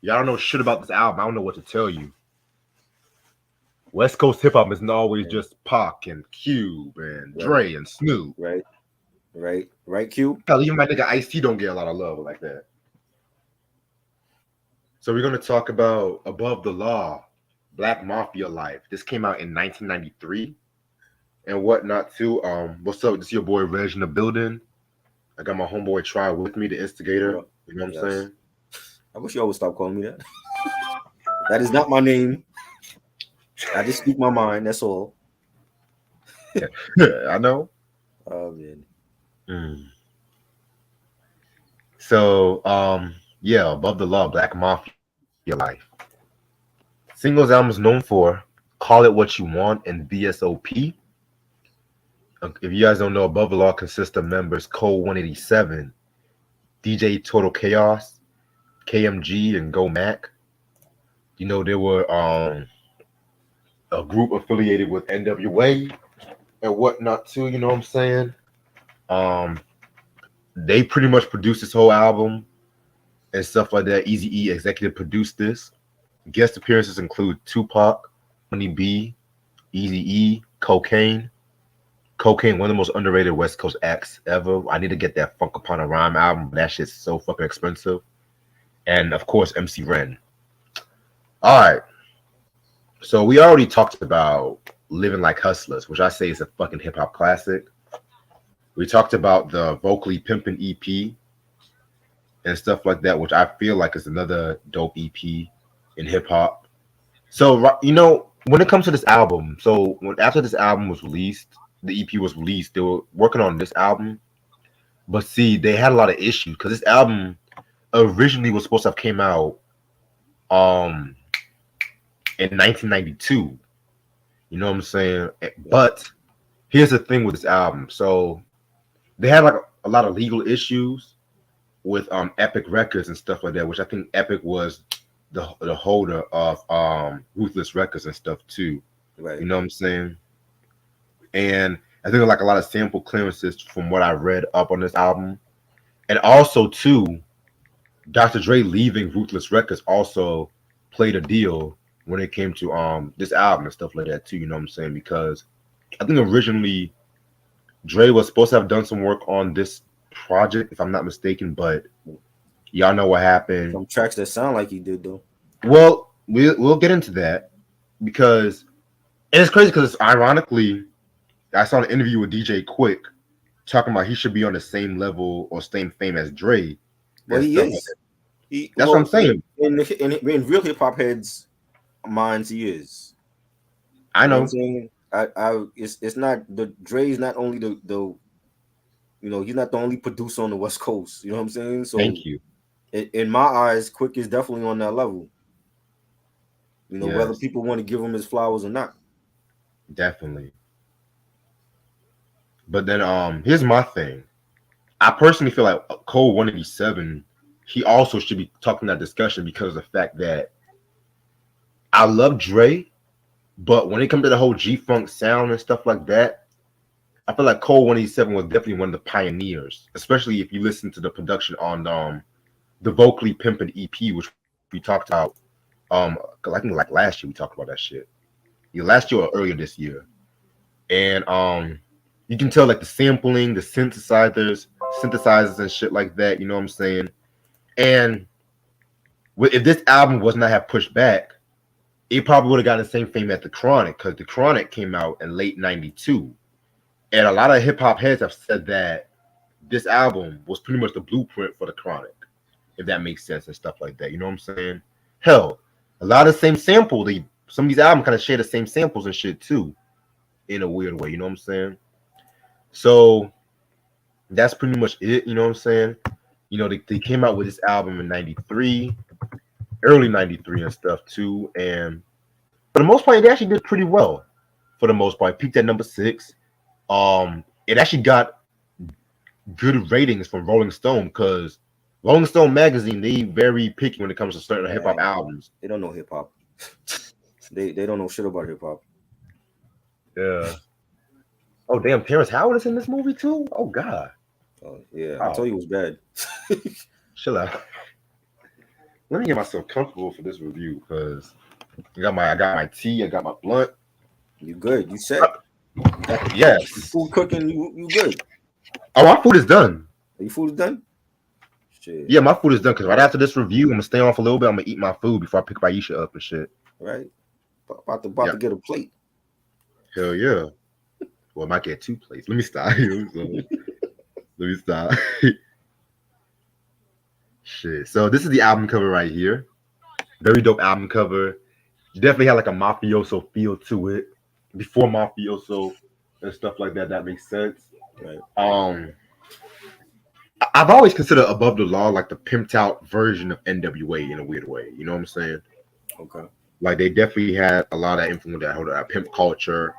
Speaker 1: y'all don't know shit about this album. I don't know what to tell you. West Coast hip hop isn't always just Pac and Cube and Dre and Snoop.
Speaker 2: Right, Q?
Speaker 1: Hell, even my nigga Ice-T don't get a lot of love like that. So we're gonna talk about Above the Law, Black Mafia Life. This came out in 1993 and whatnot too. What's up? This is your boy Reg in the building. I got my homeboy Try with me, the instigator. You know what I'm saying?
Speaker 2: I wish you always stop calling me that. That is not my name. I just speak my mind. That's all.
Speaker 1: I know.
Speaker 2: Oh man.
Speaker 1: So, yeah, Above the Law, Black Mafia Life. Singles album is known for Call It What You Want and VSOP. If you guys don't know, Above the Law consists of members Cole 187, DJ Total Chaos, KMG, and Go Mac. You know, there were a group affiliated with NWA and whatnot too, you know what I'm saying? They pretty much produced this whole album and stuff like that. Eazy-E executive produced this. Guest appearances include Tupac, Money B, Eazy-E, Cocaine, one of the most underrated West Coast acts ever. I need to get that Funk Upon a Rhyme album. That shit's so fucking expensive. And of course, MC Ren. All right. So we already talked about Living Like Hustlers, which I say is a fucking hip hop classic. We talked about the Vocally Pimpin' EP and stuff like that, which I feel like is another dope EP in hip hop. So when it comes to this album, so when after this album was released, the EP was released, they were working on this album, but see, they had a lot of issues because this album originally was supposed to have came out um in 1992. You know what I'm saying?
Speaker 2: Yeah.
Speaker 1: But here's the thing with this album. So they had like a lot of legal issues with Epic Records and stuff like that, which I think Epic was the holder of Ruthless Records and stuff too.
Speaker 2: Right.
Speaker 1: You know what I'm saying? And I think like a lot of sample clearances from what I read up on this album. And also too, Dr. Dre leaving Ruthless Records also played a deal when it came to this album and stuff like that too, you know what I'm saying? Because I think originally Dre was supposed to have done some work on this project, if I'm not mistaken, but y'all know what happened.
Speaker 2: Some tracks that sound like he did though.
Speaker 1: Well, we'll get into that because and it's crazy because it's ironically, I saw an interview with DJ Quick talking about he should be on the same level or same fame as Dre.
Speaker 2: Well, he
Speaker 1: Like
Speaker 2: is.
Speaker 1: That's what I'm saying.
Speaker 2: In real hip hop heads' minds, he is.
Speaker 1: I
Speaker 2: You know what
Speaker 1: know.
Speaker 2: I'm saying? It's not the Dre's not only the he's not the only producer on the West Coast. You know what I'm saying? So
Speaker 1: Thank you.
Speaker 2: in my eyes, Quick is definitely on that level. Whether
Speaker 1: Yes,
Speaker 2: people want to give him his flowers or not.
Speaker 1: definitely. But then here's my thing. I personally feel like Cole 187, he also should be talking that discussion because of the fact that I love Dre, but when it comes to the whole G-Funk sound and stuff like that, I feel like Cole 187 was definitely one of the pioneers, especially if you listen to the production on the Vocally Pimpin' EP, which we talked about. I think like last year we talked about that shit. Yeah, last year or earlier this year, and you can tell like the sampling, the synthesizers and shit like that. You know what I'm saying? And if this album was not have pushed back, it probably would have gotten the same fame as the Chronic because the Chronic came out in late '92, and a lot of hip hop heads have said that this album was pretty much the blueprint for the Chronic, if that makes sense and stuff like that. You know what I'm saying? Hell, a lot of the same sample. Some of these albums kind of share the same samples and shit too, in a weird way. You know what I'm saying? So that's pretty much it. You know what I'm saying? They came out with this album in '93, early '93 and stuff too, and for the most part, it actually did pretty well. For the most part, it peaked at number 6. It actually got good ratings from Rolling Stone because Rolling Stone magazine, they very picky when it comes to certain hip hop albums.
Speaker 2: They don't know hip hop. they don't know shit about hip hop.
Speaker 1: Yeah. Oh damn, Terrence Howard is in this movie too. Oh god.
Speaker 2: Oh yeah, I told you it was bad.
Speaker 1: Chill out. Let me get myself comfortable for this review because I got my tea, I got my blunt.
Speaker 2: You good? You set?
Speaker 1: Yes.
Speaker 2: Food cooking? You good?
Speaker 1: Oh, my food is done.
Speaker 2: Your food is done? Shit.
Speaker 1: Yeah, my food is done because right after this review, I'm gonna stay off a little bit. I'm gonna eat my food before I pick Aisha up and shit.
Speaker 2: Right. About to get a plate.
Speaker 1: Hell yeah. Well, I might get 2 plates. Let me stop. Let me stop. Shit. So this is the album cover right here. Very dope album cover. You definitely had like a mafioso feel to it. Before mafioso and stuff like that. That makes sense.
Speaker 2: Right.
Speaker 1: I've always considered Above the Law like the pimped out version of NWA in a weird way. You know what I'm saying?
Speaker 2: Okay.
Speaker 1: Like they definitely had a lot of influence that pimp culture.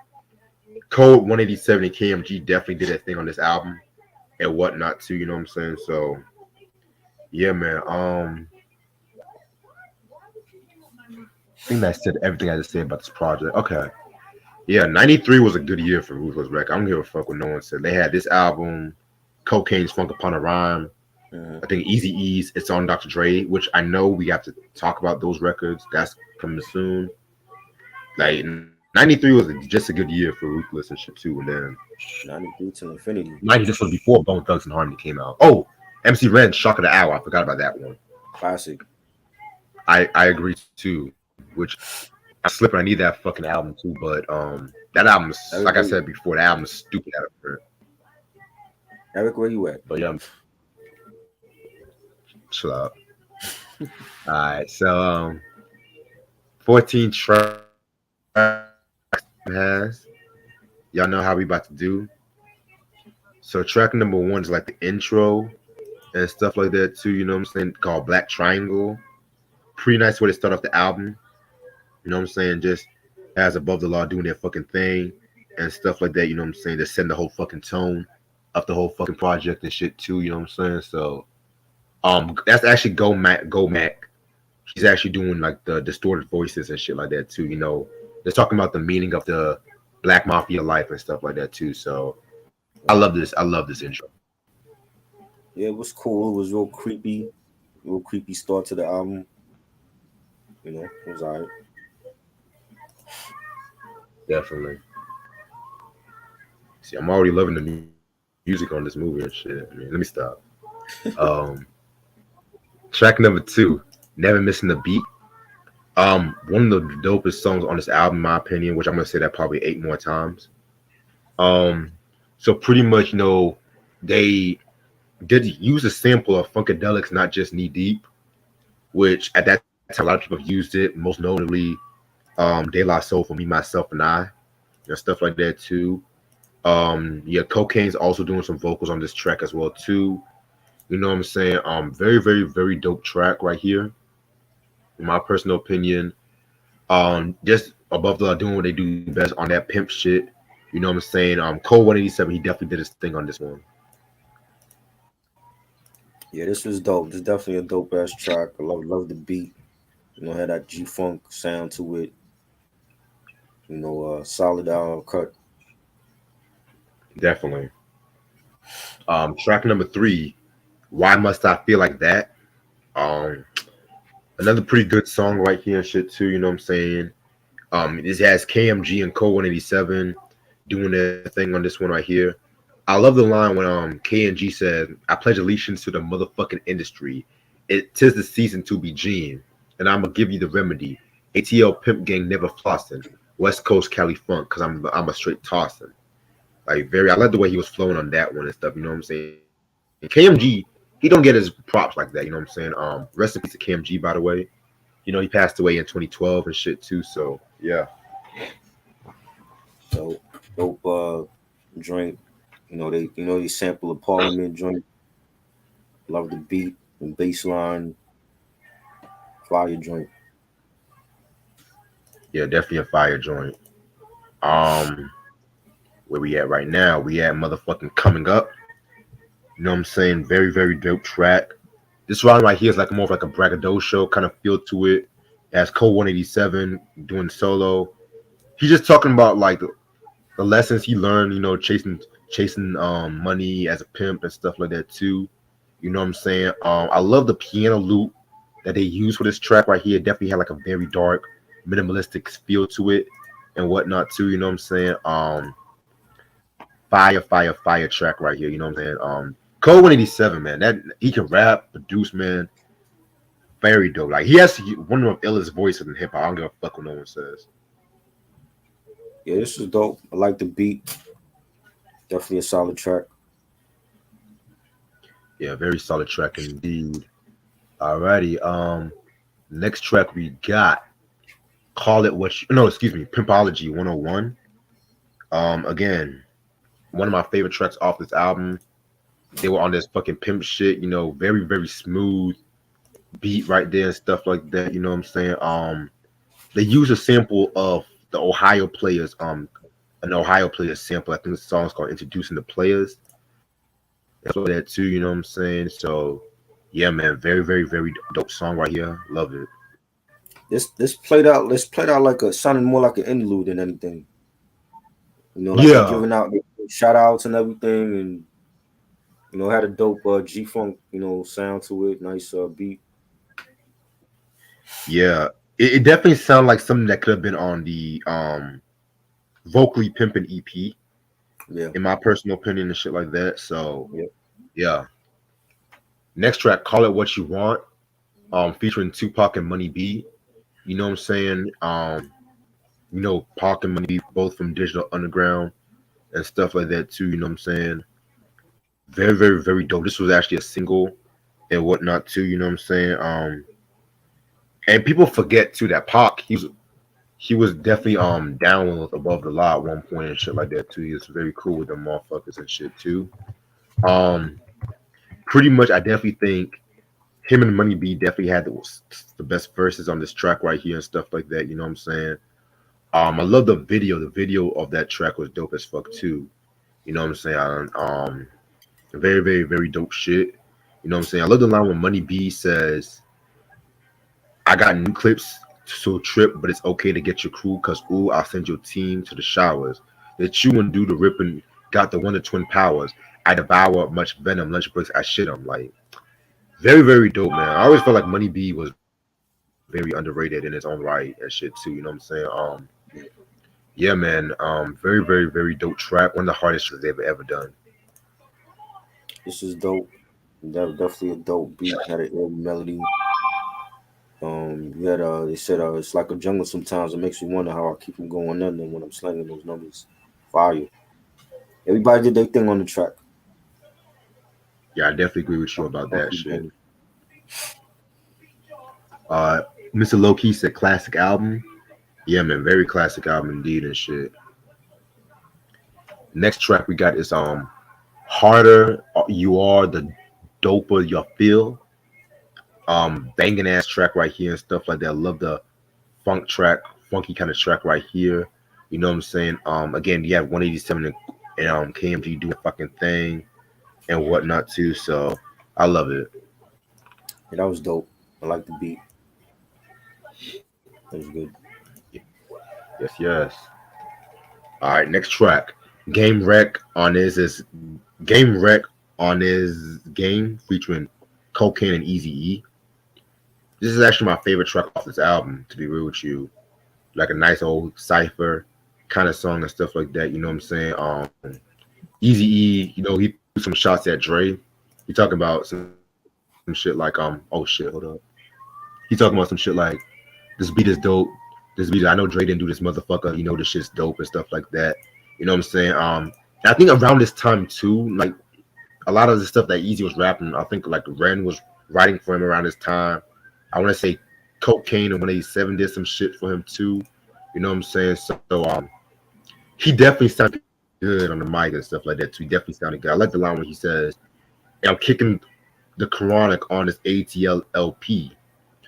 Speaker 1: Code 187 and KMG definitely did that thing on this album and whatnot too. You know what I'm saying? So yeah, man. I think that said everything I just said about this project. Okay. Yeah, 93 was a good year for Ruthless Records. I don't give a fuck what no one said. They had this album, Cocaine's Funk Upon a Rhyme. I think Easy Ease, It's on Dr. Dre, which I know we have to talk about those records. That's coming soon. Like 93 was just a good year for Ruthless and shit too. And then
Speaker 2: 93 to infinity.
Speaker 1: 90 just was before Bone Thugs and Harmony came out. Oh, MC Ren, Shock of the Hour. I forgot about that one.
Speaker 2: Classic.
Speaker 1: I agree too. Which I'm slipping. I need that fucking album too. But that album is, like I said before, the album is stupid out of print.
Speaker 2: Eric, where you at?
Speaker 1: But yeah. chill out. All right, so 14 tracks has. Y'all know how we about to do. So track number one is like the intro and stuff like that too. You know what I'm saying? Called Black Triangle. Pretty nice way to start off the album. You know what I'm saying? Just has Above the Law doing their fucking thing and stuff like that. You know what I'm saying? They're setting the whole fucking tone of the whole fucking project and shit too. You know what I'm saying? So that's actually Go Mac. She's actually doing like the distorted voices and shit like that too. You know, they're talking about the meaning of the Black Mafia life and stuff like that too. So I love this. I love this intro.
Speaker 2: Yeah, it was cool. It was real creepy start to the album. It was alright.
Speaker 1: Definitely. See, I'm already loving the music on this movie and shit. I mean, let me stop. Um, Track number two, Never Missing the Beat. One of the dopest songs on this album, in my opinion, which I'm gonna say that probably 8 more times. Um, so pretty much, they did use a sample of Funkadelics, not just Knee Deep, which at that time a lot of people have used it. Most notably, De La Soul for Me, Myself, and I, stuff like that too. Yeah, Cocaine's also doing some vocals on this track as well too. You know what I'm saying? Very, very, very dope track right here. In my personal opinion, just Above the Law doing what they do best on that pimp shit. You know what I'm saying? Cole 187, he definitely did his thing on this one.
Speaker 2: Yeah, this was dope. This is definitely a dope ass track. I love the beat. Had that G funk sound to it. Solid cut.
Speaker 1: Definitely. Track number three, Why Must I Feel Like That? Um, Another pretty good song right here and shit too, you know what I'm saying? This has KMG and Cole 187 doing their thing on this one right here. I love the line when KNG said, I pledge allegiance to the motherfucking industry. It tis the season to be Gene, and I'ma give you the remedy. ATL pimp gang never flossing. West Coast Cali funk, cause I'm a straight tossing. Like I like the way he was flowing on that one and stuff, you know what I'm saying? KMG, he don't get his props like that, you know what I'm saying? Rest in peace to KMG, by the way. He passed away in 2012 and shit too, so yeah.
Speaker 2: So dope joint. They sample a Parliament joint. Love the beat and bass line. Fire joint.
Speaker 1: Yeah, definitely a fire joint. Um, where we at right now? We at motherfucking Coming Up. You know what I'm saying? Very, very dope track. This round right here is like more of like a braggadocio kind of feel to it. It has Cole 187 doing solo. He's just talking about like the lessons he learned, chasing money as a pimp and stuff like that too. You know what I'm saying? I love the piano loop that they use for this track right here. It definitely had like a very dark, minimalistic feel to it and whatnot too. You know what I'm saying? Fire track right here. You know what I'm saying? Code 187, man. That he can rap, produce, man. Very dope. Like he has one of the illest voices in hip hop. I don't give a fuck what no one says.
Speaker 2: Yeah, this is dope. I like the beat. Definitely a solid track.
Speaker 1: Yeah, very solid track indeed. Alrighty. Next track we got. Call It What You, no, excuse me, Pimpology 101. Again, one of my favorite tracks off this album. They were on this fucking pimp shit, very, very smooth beat right there and stuff like that. You know what I'm saying? They use a sample of the Ohio Players, an Ohio Players sample. I think the song's called Introducing the Players. That's what that too, you know what I'm saying? So yeah, man, very, very, very dope song right here. Love it.
Speaker 2: This played out like a sounding more like an interlude than anything. Like they
Speaker 1: Yeah,
Speaker 2: giving out shout outs and everything, and had a dope G funk sound to it. Nice beat.
Speaker 1: yeah. It definitely sounded like something that could have been on the vocally pimping EP,
Speaker 2: Yeah,
Speaker 1: in my personal opinion and shit like that. So
Speaker 2: yeah.
Speaker 1: yeah. Next track, Call It What You Want, featuring Tupac and Money B. You know what I'm saying? Pac and Money B, both from Digital Underground and stuff like that too. You know what I'm saying? Very, very, very dope. This was actually a single. and whatnot too. You know what I'm saying? And people forget too that Pac he was definitely down with above the law at one point and shit like that too. He was very cool with them motherfuckers and shit too. Um, Pretty much, I definitely think him and Money B definitely had the best verses on this track right here and stuff like that. You know what I'm saying? I love the video. The video of that track was dope as fuck too. You know what I'm saying? Very, very, very dope shit. You know what I'm saying? I love the line when Money B says, I got new clips to trip, but it's okay to get your crew, cause ooh, I'll send your team to the showers. They chew and do the ripping, got the Wonder Twin powers. I devour much venom, lunch breaks, I shit 'em. Like, very, very dope, man. I always felt like Money B was very underrated in his own right and shit too. You know what I'm saying? Yeah, man. Very, very, very dope track. One of the hardest tracks they've ever done.
Speaker 2: This is dope. Definitely a dope beat. Had an ill melody. You had they said it's like a jungle sometimes. It makes me wonder how I keep from going under when I'm slinging those numbers. Fire. Everybody did their thing on the track.
Speaker 1: Yeah, I definitely agree with you about that
Speaker 2: Definitely
Speaker 1: shit.
Speaker 2: dope.
Speaker 1: Uh, Mr. Lowkey said classic album. Yeah, man, very classic album indeed and shit. Next track we got is harder you are, the doper you feel. Banging ass track right here and stuff like that. I love the funk track, funky kind of track right here. You know what I'm saying? Again, you have 187 and KMG doing fucking thing and whatnot too. So I love it.
Speaker 2: Yeah, that was dope. I like the beat. That was good.
Speaker 1: Yes, yes. All right, next track. Game Wreck on is Game Wreck on his game featuring Cocaine and Easy E. This is actually my favorite track off this album, to be real with you. Like a nice old cipher kind of song and stuff like that. You know what I'm saying? Easy E, you know, he threw some shots at Dre. He talking about some shit like oh shit, hold up. He talking about some shit like this beat is dope. This beat, I know Dre didn't do this motherfucker. You know this shit's dope and stuff like that. You know what I'm saying? I think around this time too, like a lot of the stuff that Easy was rapping, I think like Ren was writing for him around this time. I want to say Cocaine and 187 did some shit for him too. You know what I'm saying? So he definitely sounded good on the mic and stuff like that too. He definitely sounded good. I like the line when he says, "I'm kicking the chronic on this ATL LP.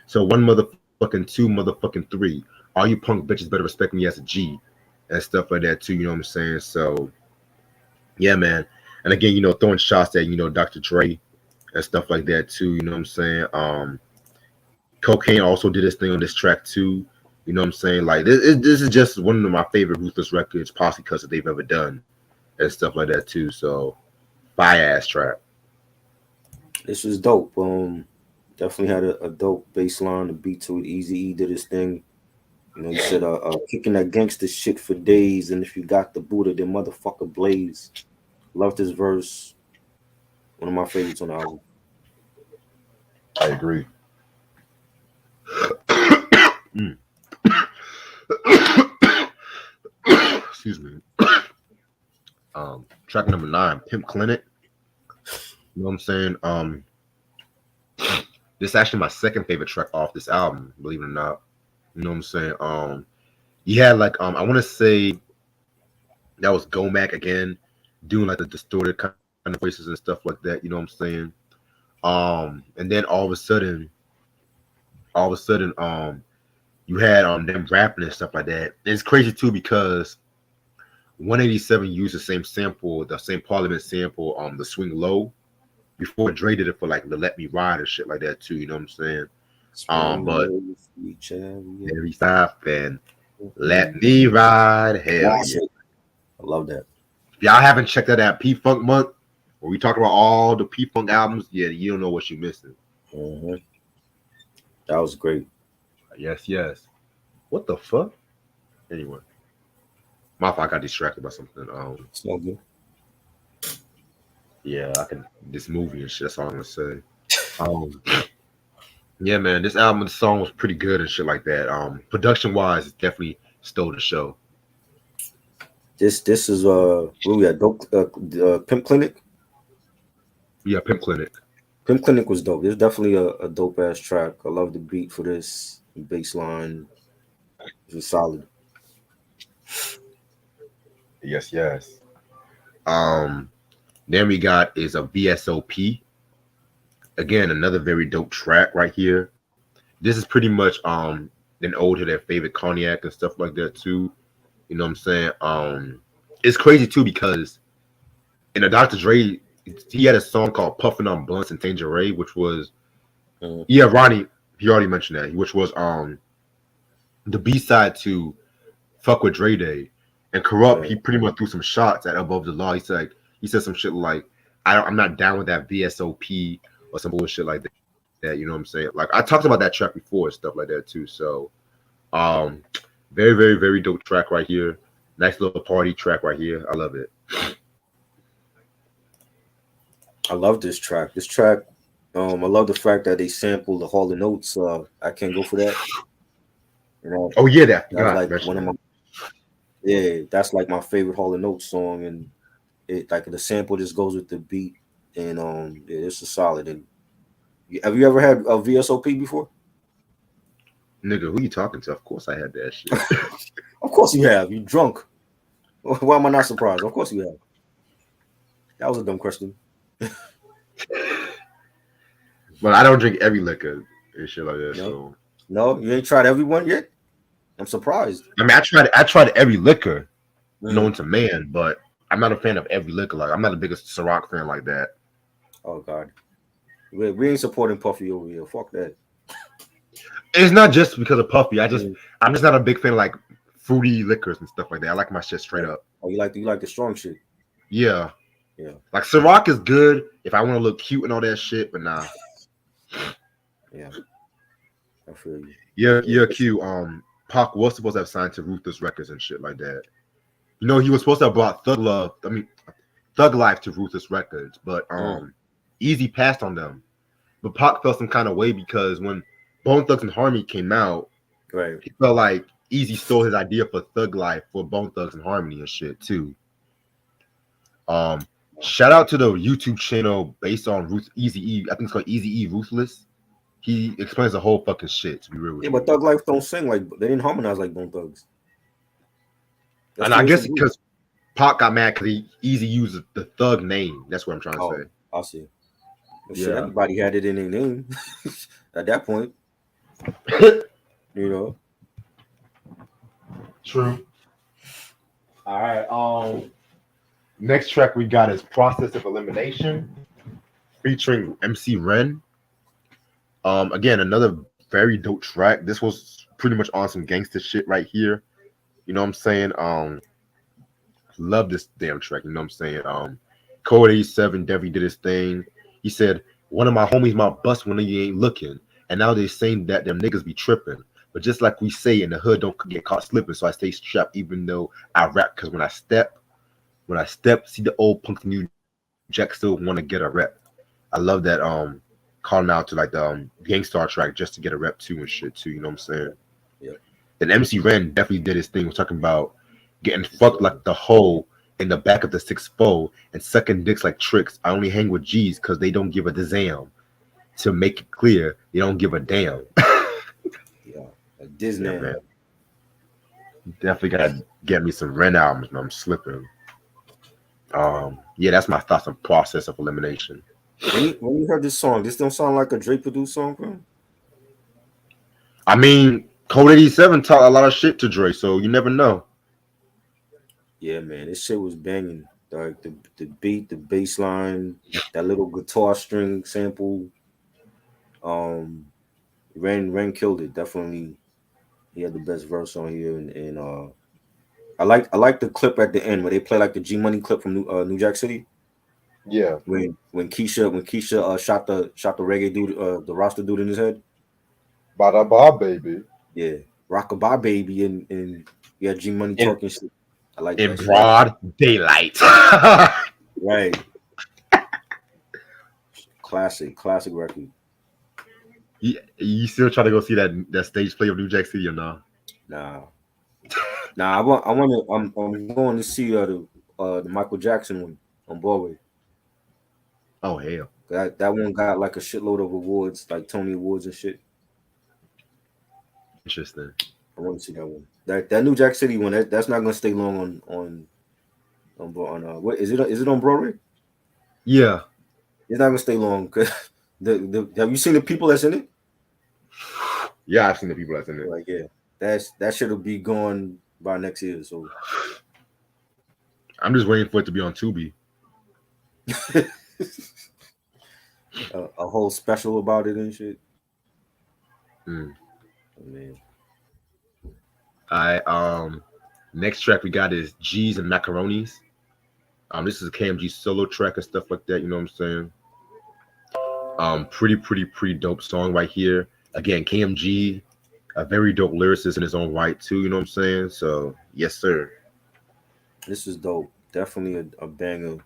Speaker 1: So one motherfucking two, motherfucking three. All you punk bitches better respect me as a G and stuff like that too. You know what I'm saying? So yeah, man. And again, you know, throwing shots at Dr. Dre and stuff like that too. You know what I'm saying? Cocaine also did his thing on this track too. You know what I'm saying? Like this is just one of my favorite Ruthless records, possibly because they've ever done and stuff like that too. So fire ass track.
Speaker 2: This was dope. Definitely had a dope bass line, the beat to it. Easy E did his thing. You know, he said, kicking that gangster shit for days, and if you got the Buddha, then motherfucker blaze. Loved his verse. One of my favorites on the album.
Speaker 1: I agree. Mm. Excuse me. Track number 9, Pimp Clinic. You know what I'm saying? This is actually my second favorite track off this album, believe it or not. You know what I'm saying? You had like I want to say that was Gomac again, doing like the distorted kind of voices and stuff like that. You know what I'm saying? And then all of a sudden, you had them rapping and stuff like that. And it's crazy too because 187 used the same sample, the same Parliament sample, the Swing Low, before Dre did it for like the Let Me Ride and shit like that too. You know what I'm saying?
Speaker 2: Swing
Speaker 1: But
Speaker 2: low, sweet chariot.
Speaker 1: every stop and Let Me Ride, hell yeah.
Speaker 2: Classic. I love that.
Speaker 1: If y'all haven't checked that out, P Funk Month, where we talk about all the P Funk albums, yeah, you don't know what you're missing.
Speaker 2: hmm That was great.
Speaker 1: Yes, yes. What the fuck? Anyway, my fault. I got distracted by something.
Speaker 2: It's all good.
Speaker 1: Yeah, I can this movie and shit. That's all I'm gonna say. Um, yeah, man, this album, the song was pretty good and shit like that. Production wise, it definitely stole the show.
Speaker 2: This is where we at Dope Pimp Clinic.
Speaker 1: Yeah, Pimp Clinic.
Speaker 2: Pimp Clinic was dope. There's definitely a dope ass track. I love the beat for this. The bass line was solid.
Speaker 1: Yes, yes. Um, then we got is a VSOP. Again, another very dope track right here. This is pretty much an ode to their favorite cognac and stuff like that too. You know what I'm saying? It's crazy too because in a Dr. Dre, he had a song called "Puffin' on Blunts and Tangeray," which was
Speaker 2: Mm,
Speaker 1: yeah, Ronnie. He already mentioned that, which was the B side to "Fuck with Dre Day." And Corrupt,
Speaker 2: right.
Speaker 1: he pretty much threw some shots at Above the Law. He said some shit like, I'm not down with that VSOP or some bullshit like that. You know what I'm saying? Like I talked about that track before and stuff like that too. So um, very, very, very dope track right here. Nice little party track right here. I love it.
Speaker 2: I love this track. This track, I love the fact that they sampled the Hall and Notes. I can't go for that. You know,
Speaker 1: Oh yeah, that I
Speaker 2: that's
Speaker 1: forgot to
Speaker 2: like
Speaker 1: mention
Speaker 2: one of
Speaker 1: that.
Speaker 2: my yeah. That's like my favorite Hall and Notes song, and it like the sample just goes with the beat, and yeah, it's a solid. And have you ever had a VSOP before?
Speaker 1: Nigga, who you talking to? Of course I had that shit.
Speaker 2: Of course you have. You drunk? Why am I not surprised? Of course you have. That was a dumb question.
Speaker 1: But I don't drink every liquor and shit like that.
Speaker 2: No,
Speaker 1: So
Speaker 2: no, you ain't tried everyone yet. I'm surprised.
Speaker 1: I mean, I tried every liquor
Speaker 2: Mm.
Speaker 1: known to man, but I'm not a fan of every liquor. Like I'm not the biggest Ciroc fan like that.
Speaker 2: Oh God, we ain't supporting Puffy over here. Fuck that.
Speaker 1: It's not just because of Puffy.
Speaker 2: Mm.
Speaker 1: I'm just not a big fan of like fruity liquors and stuff like that. I like my shit straight
Speaker 2: Right.
Speaker 1: up.
Speaker 2: Oh, you like the strong shit.
Speaker 1: Yeah,
Speaker 2: Yeah,
Speaker 1: like Ciroc is good if I want to look cute and all that shit, but nah.
Speaker 2: yeah. I feel you.
Speaker 1: Yeah,
Speaker 2: Yeah,
Speaker 1: yeah, Q. Pac was supposed to have signed to Ruthless Records and shit like that. You know, he was supposed to have brought Thug Love. I mean, Thug Life to Ruthless Records, but
Speaker 2: mm,
Speaker 1: Easy passed on them. But Pac felt some kind of way because when Bone Thugs and Harmony came out,
Speaker 2: right.
Speaker 1: he felt like Easy stole his idea for Thug Life for Bone Thugs and Harmony and shit too. Um, Shout out to the YouTube channel based on Easy E. I think it's called Easy E Ruthless. He explains the whole fucking shit. To be real
Speaker 2: Yeah,
Speaker 1: with
Speaker 2: but
Speaker 1: you,
Speaker 2: Thug Life don't sing like they didn't harmonize like Bone Thugs. That's
Speaker 1: and
Speaker 2: two
Speaker 1: I guess
Speaker 2: different groups.
Speaker 1: because Pac got mad because he Easy used the Thug name. That's what I'm trying to
Speaker 2: Oh,
Speaker 1: say.
Speaker 2: I see. Well, shit,
Speaker 1: Yeah.
Speaker 2: everybody had it in their name at that point. You know.
Speaker 1: True. All right. Next track we got is Process of Elimination featuring MC Ren. Again, another very dope track. This was pretty much on some gangster shit right here. You know what I'm saying? Love this damn track. You know what I'm saying? Code 87 definitely did his thing. He said, one of my homies might bust when he ain't looking. And now they saying that them niggas be tripping. But just like we say in the hood, don't get caught slipping. So I stay strapped even though I rap. Cause when I step, see the old punk new Jack still want to get a rep. I love that calling out to like the Gangstar track just to get a rep too and shit too, you know what I'm saying?
Speaker 2: Yep.
Speaker 1: And MC Ren definitely did his thing. We're talking about getting
Speaker 2: For
Speaker 1: fucked
Speaker 2: sure.
Speaker 1: like the hoe in the back of the 6-4 and sucking dicks like tricks. I only hang with G's because they don't give a damn. To make it clear, they don't give a damn.
Speaker 2: Yeah. Like
Speaker 1: Yeah,
Speaker 2: Disney.
Speaker 1: man. Definitely gotta get me some Ren albums, man. I'm slipping. Yeah, that's my thoughts on Process of Elimination.
Speaker 2: When you heard this song, this don't sound like a Drake produced song, bro.
Speaker 1: I mean, Code 87 taught a lot of shit to Dre, so you never know.
Speaker 2: Yeah, man, this shit was banging. Like the beat, the bass line, that little guitar string sample. Um, Ren killed it. Definitely, he had the best verse on here, and I like the clip at the end where they play like the G Money clip from New Jack City
Speaker 1: Yeah.
Speaker 2: when Keisha shot the reggae dude the roster dude in his head.
Speaker 1: Bada ba baby.
Speaker 2: Yeah, Rockabye baby and yeah, G Money
Speaker 1: In
Speaker 2: talking shit. I like
Speaker 1: in
Speaker 2: that shit.
Speaker 1: broad daylight.
Speaker 2: Right, classic record.
Speaker 1: You still try to go see that stage play of New Jack City or no?
Speaker 2: Nah, nah. I'm going to see the Michael Jackson one on Broadway.
Speaker 1: Oh hell.
Speaker 2: That one got like a shitload of awards, like Tony Awards and shit.
Speaker 1: Interesting.
Speaker 2: I want to see that one. That New Jack City one. That's not gonna stay long on what is it? Is it on Broadway?
Speaker 1: Yeah.
Speaker 2: It's not gonna stay long because have you seen the people that's in it?
Speaker 1: Yeah, I've seen the people that's in it.
Speaker 2: Like yeah, that should be gone by next year. So
Speaker 1: I'm just waiting for it to be on Tubi.
Speaker 2: a whole special about it and shit.
Speaker 1: Mm.
Speaker 2: Oh, man.
Speaker 1: I next track we got is G's and Macaronis. This is a KMG solo track and stuff like that. You know what I'm saying? Pretty dope song right here. Again, KMG, a very dope lyricist in his own right too. You know what I'm saying? So yes, sir.
Speaker 2: This is dope. Definitely a banger.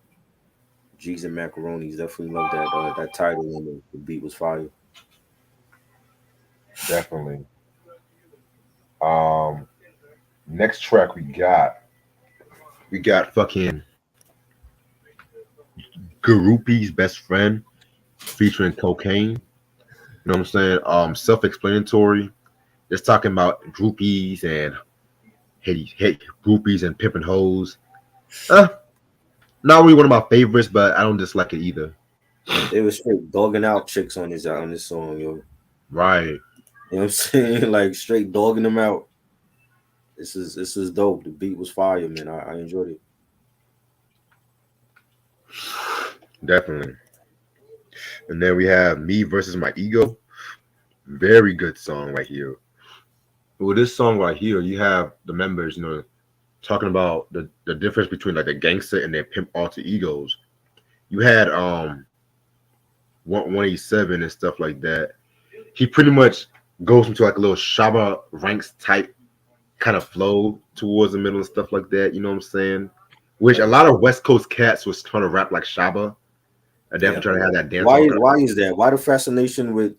Speaker 2: G's and macaronis. Definitely love that title and the beat was fire.
Speaker 1: Definitely. Um, Next track we got fucking Groupies Best Friend featuring Cocaine. You know what I'm saying? Self-explanatory. Just talking about groupies and hate groupies and pimping hoes. Uh, Not really one of my favorites, but I don't dislike it either.
Speaker 2: They were straight dogging out chicks on this song, yo.
Speaker 1: Right.
Speaker 2: You know what I'm saying? Like straight dogging them out. This is dope. The beat was fire, man. I enjoyed it.
Speaker 1: Definitely. And then we have Me versus My Ego. Very good song right here. With this song right here, you have the members, talking about the difference between like the gangster and their pimp alter egos. You had 187 and stuff like that. He pretty much goes into like a little Shabba Ranks type kind of flow towards the middle and stuff like that. You know what I'm saying? Which a lot of West Coast cats was trying to rap like Shabba. I definitely
Speaker 2: Yeah.
Speaker 1: trying to have that dance.
Speaker 2: Why is that? Why the fascination with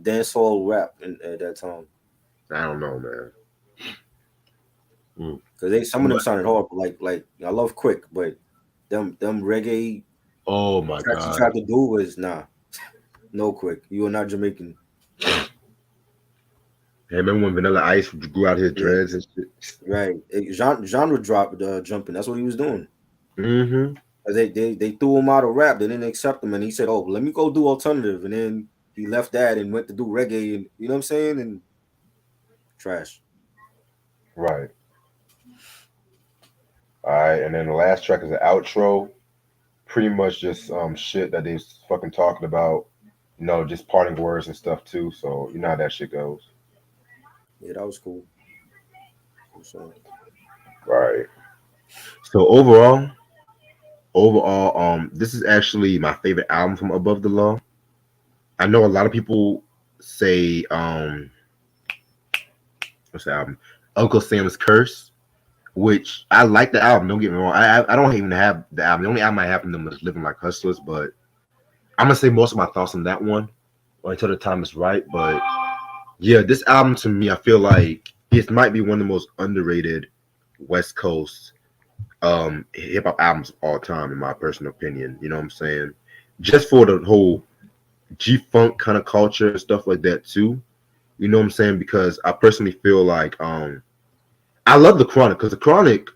Speaker 2: dancehall rap at that time?
Speaker 1: I don't know, man.
Speaker 2: Because some of them sounded horrible. Like I love Quick, but them reggae
Speaker 1: Oh my
Speaker 2: tracks he
Speaker 1: god.
Speaker 2: tried to do was nah. No Quick. You are not Jamaican.
Speaker 1: Hey, remember when Vanilla Ice grew out his
Speaker 2: Yeah.
Speaker 1: dreads and shit?
Speaker 2: Right. Genre drop jumping. That's what he was doing.
Speaker 1: Mm-hmm.
Speaker 2: They threw him out of rap. They didn't accept him, and he said, "Oh, let me go do alternative." And then he left that and went to do reggae, and you know what I'm saying? And trash.
Speaker 1: Right. All right, and then the last track is an outro. Pretty much just shit that they fucking talking about. Just parting words and stuff too. So you know how that shit goes.
Speaker 2: Yeah, that was cool. So,
Speaker 1: Right. So overall, this is actually my favorite album from Above the Law. I know a lot of people say, what's the album? Uncle Sam's Curse, which I like the album. Don't get me wrong. I don't even have the album. The only album I have from them is Living Like Hustlers, but I'm gonna say most of my thoughts on that one until the time is right. But yeah, this album to me, I feel like it might be one of the most underrated West Coast hip hop albums of all time, in my personal opinion. You know what I'm saying? Just for the whole G Funk kind of culture and stuff like that too. You know what I'm saying? Because I personally feel like I love the Chronic, because the Chronic,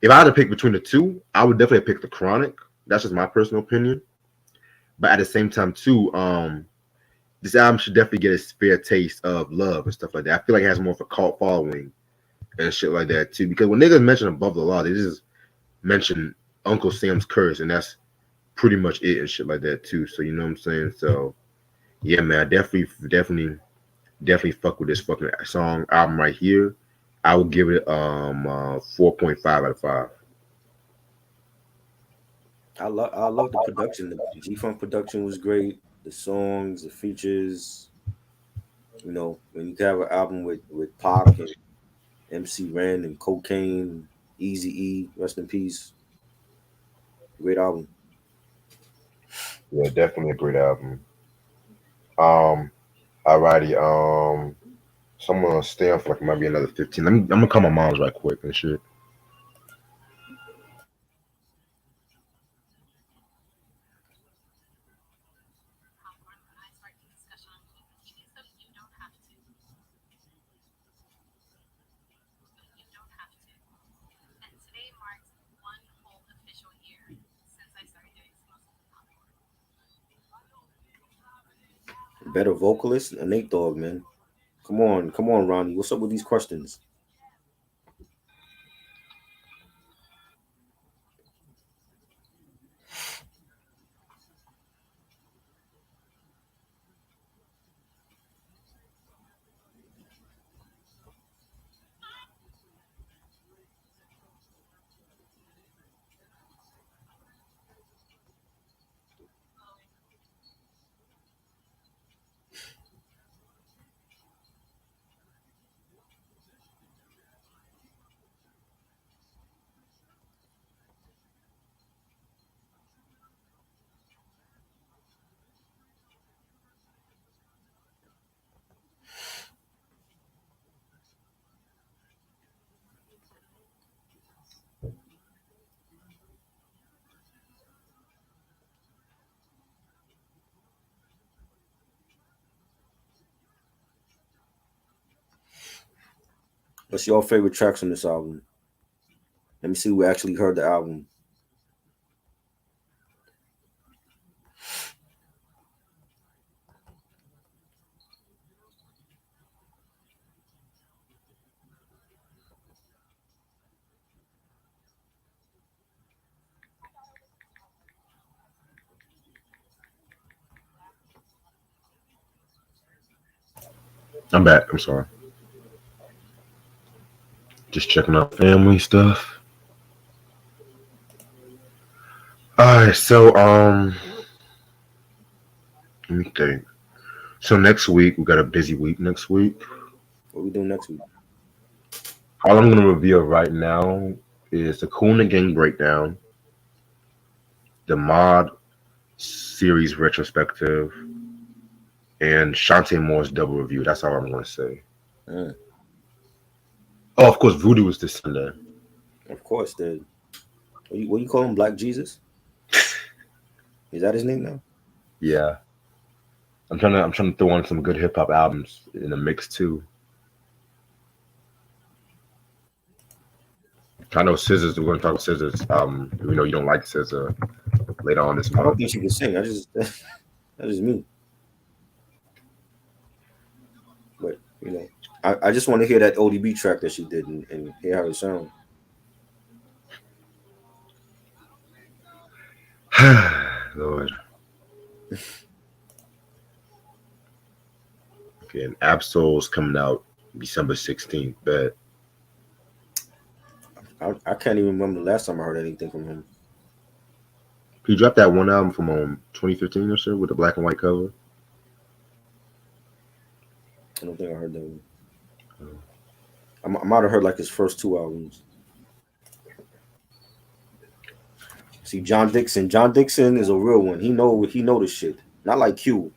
Speaker 1: if I had to pick between the two, I would definitely pick the Chronic. That's just my personal opinion. But at the same time too, this album should definitely get its fair taste of love and stuff like that. I feel like it has more of a cult following and shit like that too. Because when niggas mention Above the Law, they just mention Uncle Sam's Curse, and that's pretty much it and shit like that too. So you know what I'm saying? So yeah, man, I definitely fuck with this fucking song album right here. I would give it 4.5 out of 5.
Speaker 2: I love the production. The G Funk production was great. The songs, the features. You know, when you have an album with Pac and MC Ren and Cocaine, Easy E, rest in peace. Great album.
Speaker 1: Yeah, definitely a great album. Um, Alrighty. So I'm gonna stay on for like maybe another 15. I'm gonna call my mom's right quick and shit.
Speaker 2: better vocalist, Nate Dogg, man. Come on, Ronnie. What's up with these questions? What's your favorite tracks on this album? Let me see who actually heard the album.
Speaker 1: I'm back. I'm sorry. Just checking out family stuff. All right, so let me think. So next week we got a busy week. Next week,
Speaker 2: What we doing next week?
Speaker 1: all I'm gonna reveal right now is the Cool and the Gang breakdown, the mod series retrospective, and Shantae Moore's double review. That's all I'm gonna say.
Speaker 2: Mm,
Speaker 1: Oh, of course, Voodoo is this Sunday.
Speaker 2: of course, the what you call him? Black Jesus? Is that his name now?
Speaker 1: Yeah, I'm trying to throw on some good hip hop albums in the mix too. I know Scissors. We're gonna talk about Scissors. We know you don't like Scissor later on this
Speaker 2: I don't
Speaker 1: month.
Speaker 2: think she can sing. I just that is me. But I just want to hear that ODB track that she did and hear how it sounds.
Speaker 1: Lord. Okay, and Absol's coming out December 16th. Bet.
Speaker 2: I can't even remember the last time I heard anything from him.
Speaker 1: He dropped that one album from 2015 or so with the black and white cover.
Speaker 2: I don't think I heard that one. I might have heard like his first two albums. See, John Dixon. John Dixon is a real one. He know the shit. Not like Q,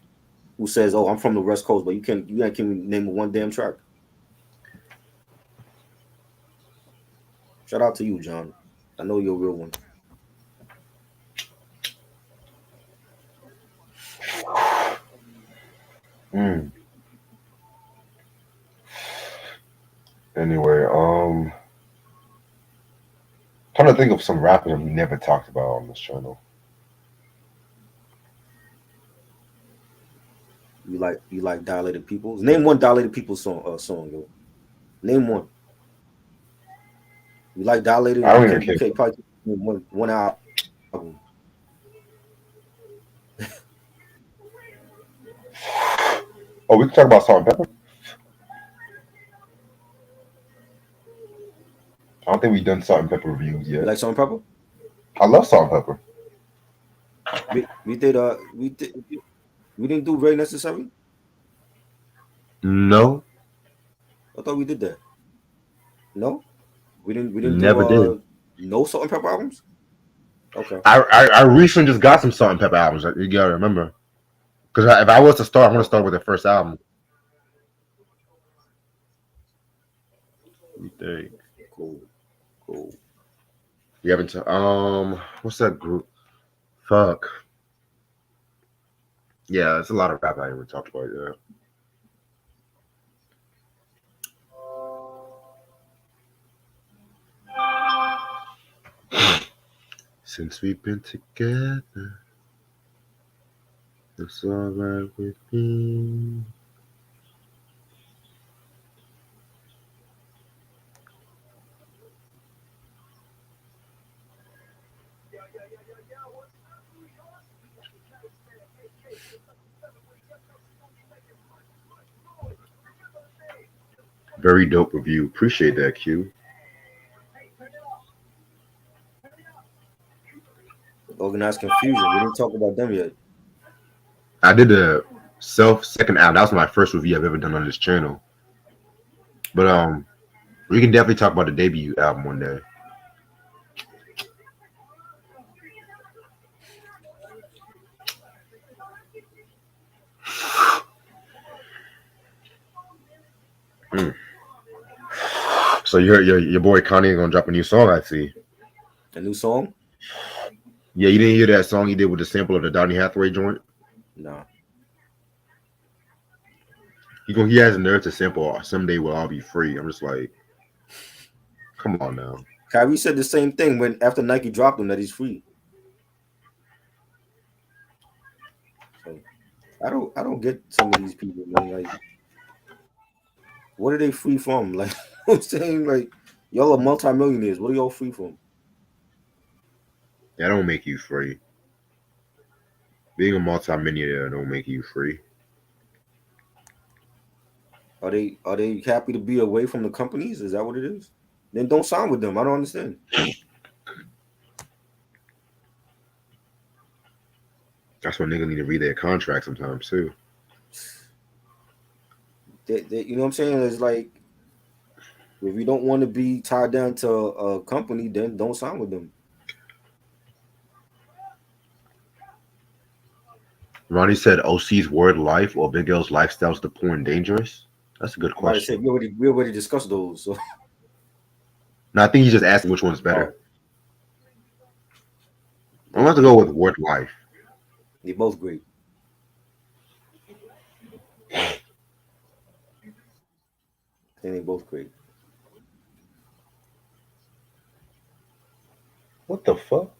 Speaker 2: who says, "Oh, I'm from the West Coast," but you can't name one damn track. Shout out to you, John. I know you're a real one.
Speaker 1: Mm. Anyway, trying to think of some rappers that we never talked about on this channel.
Speaker 2: You like Dilated Peoples? Name one Dilated Peoples song, yo. Name one. You like Dilated?
Speaker 1: I
Speaker 2: You
Speaker 1: don't even
Speaker 2: can you
Speaker 1: care.
Speaker 2: can probably name one album.
Speaker 1: Oh, we can talk about Salt and Pepper. I don't think we've done Salt and Pepper reviews
Speaker 2: You
Speaker 1: yet.
Speaker 2: like Salt and Pepper?
Speaker 1: I love Salt and Pepper.
Speaker 2: We didn't do Very Necessary.
Speaker 1: No,
Speaker 2: I thought we did that. No, we didn't do
Speaker 1: never did.
Speaker 2: no Salt and Pepper albums. Okay.
Speaker 1: I recently just got some Salt and Pepper albums. You gotta remember, because if I was to start, I'm gonna start with the first album. You think?
Speaker 2: Cool. Cool.
Speaker 1: You haven't? What's that group? Fuck. Yeah, it's a lot of rap I haven't talked about yet. Since we've been together. It's alright with me. Very dope review. Appreciate that, Q.
Speaker 2: Organized Confusion. We didn't talk about them yet.
Speaker 1: I did a self second album. That was my first review I've ever done on this channel. But we can definitely talk about the debut album one day. Mm. So your boy Kanye gonna drop a new song, I see.
Speaker 2: A new song?
Speaker 1: Yeah, you didn't hear that song he did with the sample of the Donny Hathaway joint?
Speaker 2: Nah.
Speaker 1: He has a nerve to sample "Someday We'll All Be Free." I'm just like, come on now.
Speaker 2: Kyrie said the same thing when after Nike dropped him that he's free. So I don't get some of these people, man. Like, what are they free from? Like, I'm saying, like, y'all are multimillionaires. What are y'all free from?
Speaker 1: That don't make you free. Being a multimillionaire don't make you free.
Speaker 2: Are they happy to be away from the companies? Is that what it is? Then don't sign with them. I don't understand.
Speaker 1: That's when niggas need to read their contract sometimes too.
Speaker 2: You know what I'm saying? It's like if you don't want to be tied down to a company, then don't sign with them.
Speaker 1: Ronnie said OC's word life or Big L's lifestyle is the poor and dangerous. That's a good
Speaker 2: I'm about to say
Speaker 1: question.
Speaker 2: we already discussed those. So
Speaker 1: No, I think he's just asking which one's better.
Speaker 2: oh,
Speaker 1: I'm
Speaker 2: they
Speaker 1: going to
Speaker 2: they
Speaker 1: go with
Speaker 2: both
Speaker 1: word life.
Speaker 2: they both great. I think they both great.
Speaker 1: What the fuck?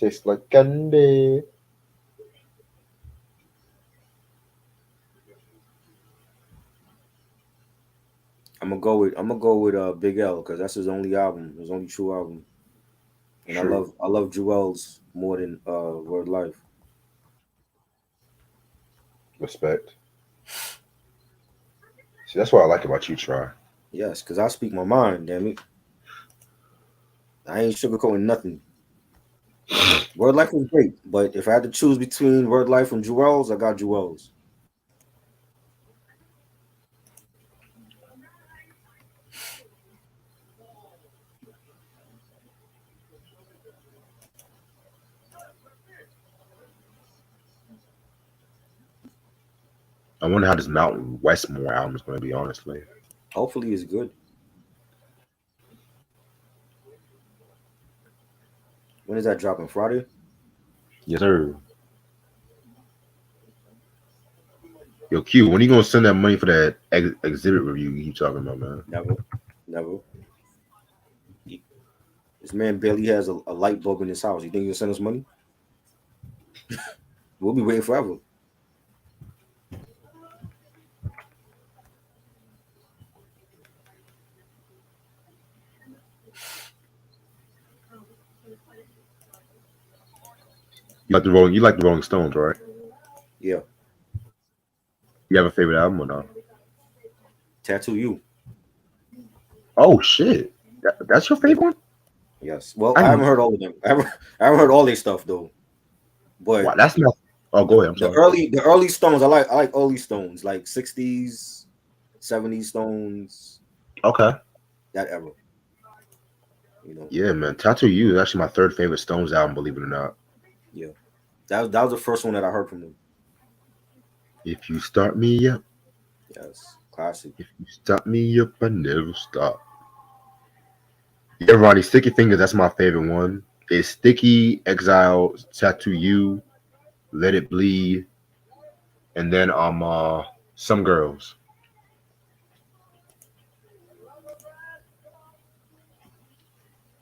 Speaker 1: Tastes like candy.
Speaker 2: I'm gonna go with Big L because that's his only album, his only true album. And I
Speaker 1: True.
Speaker 2: love Jewel's more than Word Life.
Speaker 1: Respect. See, that's what I like about you, Try.
Speaker 2: Yes, because I speak my mind, damn it. I ain't sugarcoating nothing. Word Life was great, but if I had to choose between Word Life and Jewel's, I got Jewel's.
Speaker 1: I wonder how this Mountain Westmore album is going to be, honestly.
Speaker 2: Hopefully it's good. When is that dropping? Friday?
Speaker 1: Yes, sir. Yo, Q, when are you going to send that money for that exhibit review you keep talking about, man?
Speaker 2: Never. Never. This man barely has a light bulb in his house. You think he'll send us money? We'll be waiting forever.
Speaker 1: You like the Rolling Stones, right?
Speaker 2: Yeah.
Speaker 1: You have a favorite album or not?
Speaker 2: Tattoo You.
Speaker 1: Oh shit, that's your
Speaker 2: Yeah.
Speaker 1: favorite one?
Speaker 2: Yes. Well, I
Speaker 1: I
Speaker 2: haven't heard all of them. I haven't heard all their stuff though.
Speaker 1: wow,
Speaker 2: But
Speaker 1: that's not. Oh, go
Speaker 2: the,
Speaker 1: ahead. I'm
Speaker 2: the
Speaker 1: sorry.
Speaker 2: early the early Stones, I like early Stones, like 60s, 70s Stones,
Speaker 1: Okay.
Speaker 2: that era. You know.
Speaker 1: Yeah, man. Tattoo You is actually my third favorite Stones album, believe it or not.
Speaker 2: Yeah. That was the first one that I heard from them.
Speaker 1: If you start me up,
Speaker 2: Yes. Classic.
Speaker 1: if you stop me up, I never stop. Yeah, Ronnie, Sticky Fingers, that's my favorite one. It's Sticky, Exile, Tattoo You, Let It Bleed, and then Some Girls.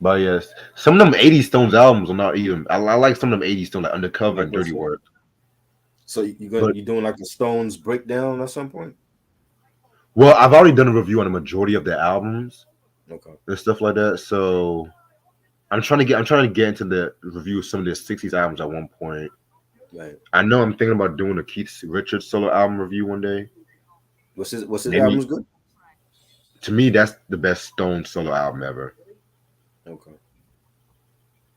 Speaker 1: But yes, some of them '80s Stones albums are not even. I like some of them '80s Stones like Undercover
Speaker 2: Like
Speaker 1: and
Speaker 2: what
Speaker 1: Dirty
Speaker 2: song?
Speaker 1: Work.
Speaker 2: So
Speaker 1: But
Speaker 2: you doing like a Stones breakdown at some point?
Speaker 1: well, I've already done a review on the majority of their albums
Speaker 2: Okay.
Speaker 1: and stuff like that. So I'm trying to get into the review of some of their '60s albums at one point.
Speaker 2: Right.
Speaker 1: I know I'm thinking about doing a Keith Richards solo album review one day.
Speaker 2: What's his
Speaker 1: Maybe
Speaker 2: albums good?
Speaker 1: to me that's the best Stone solo album ever.
Speaker 2: Okay.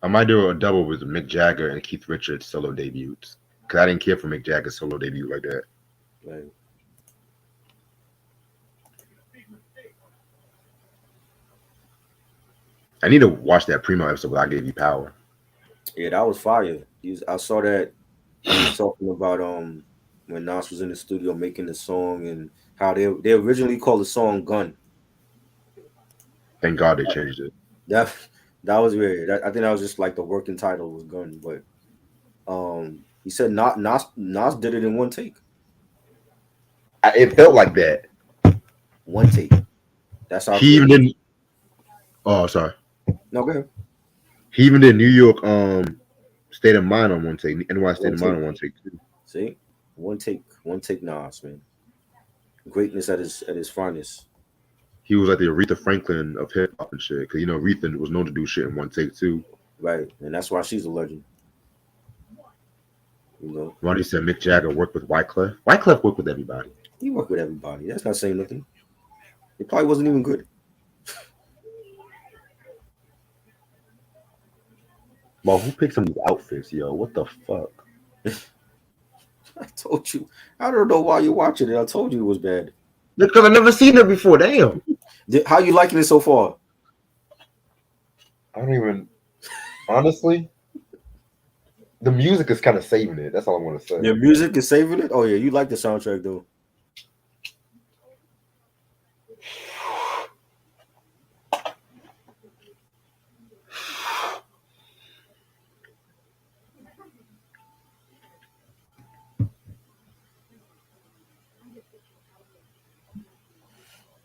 Speaker 1: I might do a double with Mick Jagger and Keith Richards solo debuts because I didn't care for Mick Jagger's solo debut like that.
Speaker 2: Right.
Speaker 1: I need to watch that Primo episode where I gave you power.
Speaker 2: Yeah, that was fire. I saw that he was talking about when Nas was in the studio making the song and how they originally called the song Gun.
Speaker 1: Thank God they changed it.
Speaker 2: That that was weird. I think that was just like the working title was Gun, but he said not Nas did it in one take.
Speaker 1: It felt like that.
Speaker 2: One take. That's how
Speaker 1: He
Speaker 2: clear
Speaker 1: even
Speaker 2: it is.
Speaker 1: did. Oh, sorry.
Speaker 2: No, go ahead.
Speaker 1: He even did New York State of Mind on one take, NY State
Speaker 2: One
Speaker 1: of Mind
Speaker 2: take.
Speaker 1: on one take too.
Speaker 2: See? One take. One take Nas, man. Greatness at his finest.
Speaker 1: He was like the Aretha Franklin of hip hop and shit. Because you know Aretha was known to do shit in one take too.
Speaker 2: Right. And that's why she's a legend. You know.
Speaker 1: Ronnie said Mick Jagger worked with Wyclef. Wyclef worked with everybody.
Speaker 2: He worked with everybody. That's not saying nothing. It probably wasn't even good.
Speaker 1: Well, who picked some of these outfits, yo? What the fuck?
Speaker 2: I told you. I don't know why you're watching it. I told you it was bad.
Speaker 1: Because I never seen it before. Damn.
Speaker 2: How you liking it so far?
Speaker 1: I don't even. Honestly, the music is kind of saving it. That's all I want to say.
Speaker 2: Your music is saving it? Oh yeah, you like the soundtrack though.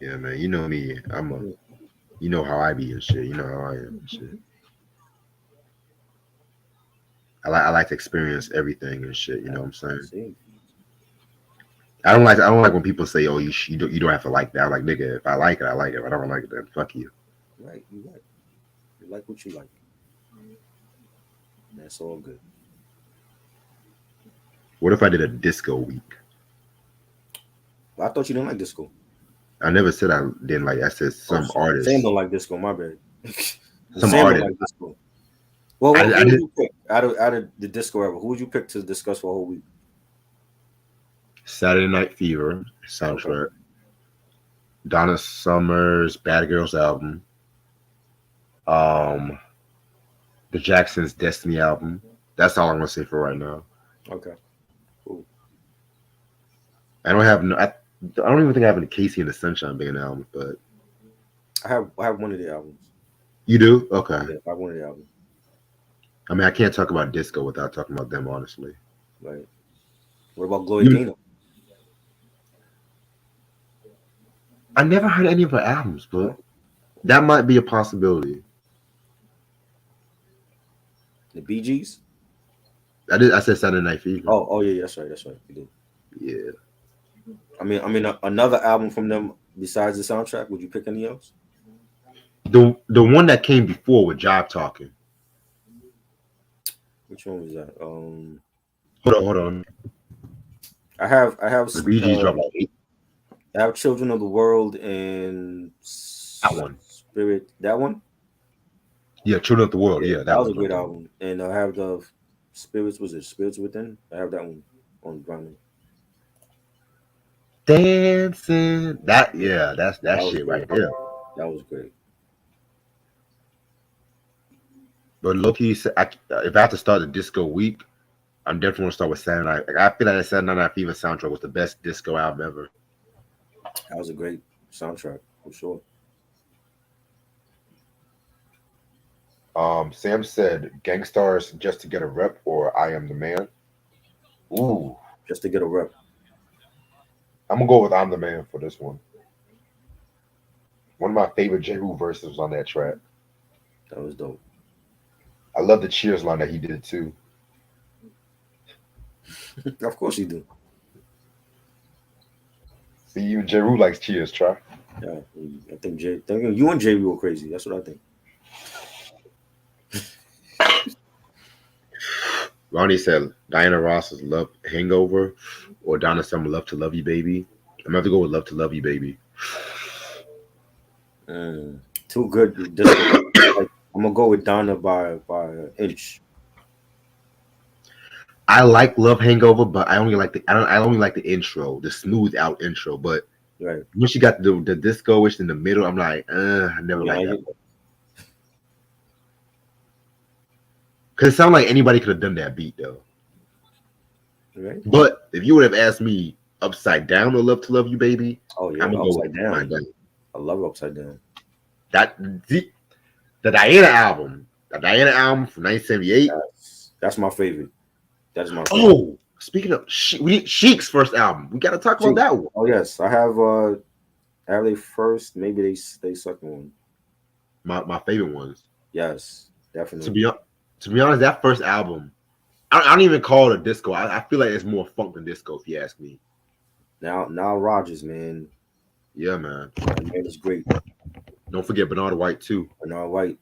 Speaker 1: Yeah, man. You know me. You know how I be and shit. You know how I am and shit. I like to experience everything and shit. You know what I'm saying?
Speaker 2: See?
Speaker 1: I don't like when people say, "Oh, you don't have to like that." I'm like, nigga, if I like it, I like it. If I don't like it, then fuck you.
Speaker 2: Right, you like what you like. That's all good.
Speaker 1: What if I did a disco week?
Speaker 2: I thought you didn't like disco.
Speaker 1: I never said I didn't like. I said
Speaker 2: Oh,
Speaker 1: some
Speaker 2: Sam
Speaker 1: artists.
Speaker 2: don't like disco. My bad.
Speaker 1: Some
Speaker 2: Sam don't
Speaker 1: artists.
Speaker 2: like disco. Well,
Speaker 1: I
Speaker 2: who would
Speaker 1: did
Speaker 2: you pick out of the disco era? Who would you pick to discuss for a whole week?
Speaker 1: Saturday Night Fever
Speaker 2: Okay.
Speaker 1: soundtrack. Donna Summer's Bad Girls album. Um, the Jacksons Destiny album. That's all I'm gonna say for right now.
Speaker 2: Okay. Cool.
Speaker 1: I don't have no. I don't even think I have any Casey and the Sunshine Band albums, but
Speaker 2: I have one of the albums.
Speaker 1: you do. Okay.
Speaker 2: Yeah, I have one of the albums.
Speaker 1: I mean, I can't talk about disco without talking about them, honestly.
Speaker 2: Right. What about Gloria
Speaker 1: You,
Speaker 2: Gaynor?
Speaker 1: I never heard any of her albums, but
Speaker 2: No?
Speaker 1: that might be a possibility.
Speaker 2: The Bee Gees?
Speaker 1: I said Saturday Night Fever.
Speaker 2: Oh yeah, that's right. That's right. You did.
Speaker 1: Yeah.
Speaker 2: Another album from them besides the soundtrack. Would you pick any else?
Speaker 1: The one that came before with Job Talking.
Speaker 2: Which one was that?
Speaker 1: Hold on.
Speaker 2: I have
Speaker 1: The BGs dropped like 8.
Speaker 2: I have Children of the World and
Speaker 1: That one.
Speaker 2: Spirit. That one.
Speaker 1: Yeah, Children of the World.
Speaker 2: Yeah,
Speaker 1: Yeah,
Speaker 2: that
Speaker 1: that
Speaker 2: was
Speaker 1: one
Speaker 2: a great
Speaker 1: dropped.
Speaker 2: album. And I have the Spirits. Was it Spirits Within? I have that one on vinyl.
Speaker 1: Dancing. That's
Speaker 2: That
Speaker 1: that
Speaker 2: was
Speaker 1: shit
Speaker 2: great.
Speaker 1: right there.
Speaker 2: That was great.
Speaker 1: But Loki, if I have to start the disco week, I'm definitely gonna start with Saturday Night. Like, I feel like the Saturday Night Fever soundtrack was the best disco album ever.
Speaker 2: That was a great soundtrack for sure.
Speaker 1: Sam said, "Gangstars just to get a rep," or "I Am the Man." Ooh,
Speaker 2: Just to get a rep.
Speaker 1: I'm gonna go with "I'm the Man" for this one. One of my favorite Jehu verses was on that track.
Speaker 2: That was dope.
Speaker 1: I love the Cheers line that he did too.
Speaker 2: Of course you do.
Speaker 1: See, even Jeru likes Cheers, try.
Speaker 2: Yeah, I think you and Jay were crazy. That's what I think.
Speaker 1: Ronnie said Diana Ross's Love Hangover or Donna Summer Love to Love You Baby. I'm gonna have to go with Love to Love You Baby.
Speaker 2: Mm, too good disco. Like, I'm gonna go with Donna by an inch.
Speaker 1: I like Love Hangover, but I only like the intro, the smooth out intro. But
Speaker 2: Right?
Speaker 1: once you got the disco-ish in the middle, I'm like, I never
Speaker 2: You
Speaker 1: like
Speaker 2: like
Speaker 1: that.
Speaker 2: it?
Speaker 1: Because it sounded like anybody could have done that beat though.
Speaker 2: Right?
Speaker 1: But if you would have asked me Upside Down or Love to Love You Baby,
Speaker 2: Oh
Speaker 1: I'm
Speaker 2: yeah,
Speaker 1: gonna go with
Speaker 2: upside
Speaker 1: Upside
Speaker 2: down.
Speaker 1: Down.
Speaker 2: I love upside down.
Speaker 1: That the Diana album from 1978.
Speaker 2: That's my favorite. That is my favorite.
Speaker 1: Oh, speaking of Sheik's first album, we got to talk about
Speaker 2: Cheap.
Speaker 1: that one.
Speaker 2: Oh yes, I have their first, maybe they second one.
Speaker 1: My favorite ones.
Speaker 2: Yes,
Speaker 1: To
Speaker 2: definitely.
Speaker 1: be to be honest, that first album, I don't even call it a disco. I feel like it's more funk than disco, if you ask me.
Speaker 2: Now Rogers, man,
Speaker 1: Yeah, man.
Speaker 2: that man is great.
Speaker 1: Don't forget Bernard White too.
Speaker 2: Bernard White.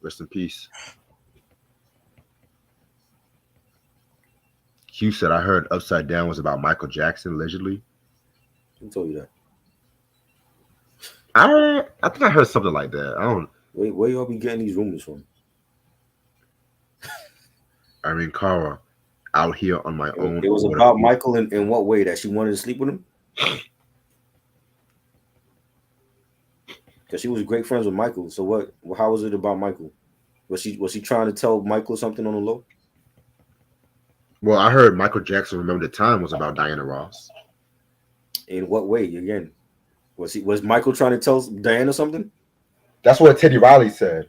Speaker 1: Rest in peace. Q said I heard Upside Down was about Michael Jackson allegedly.
Speaker 2: Who told you that?
Speaker 1: I think I heard something like that. I don't.
Speaker 2: Where y'all be getting these rumors from?
Speaker 1: I mean, Cara, out here on my own
Speaker 2: It was
Speaker 1: or whatever.
Speaker 2: about Michael in what way that she wanted to sleep with him? Because she was great friends with Michael. So what? How was it about Michael? Was she trying to tell Michael something on the low?
Speaker 1: Well, I heard Michael Jackson Remember the Time was about Diana Ross.
Speaker 2: In what way? Again, was Michael trying to tell Diana something?
Speaker 1: That's what Teddy Riley said.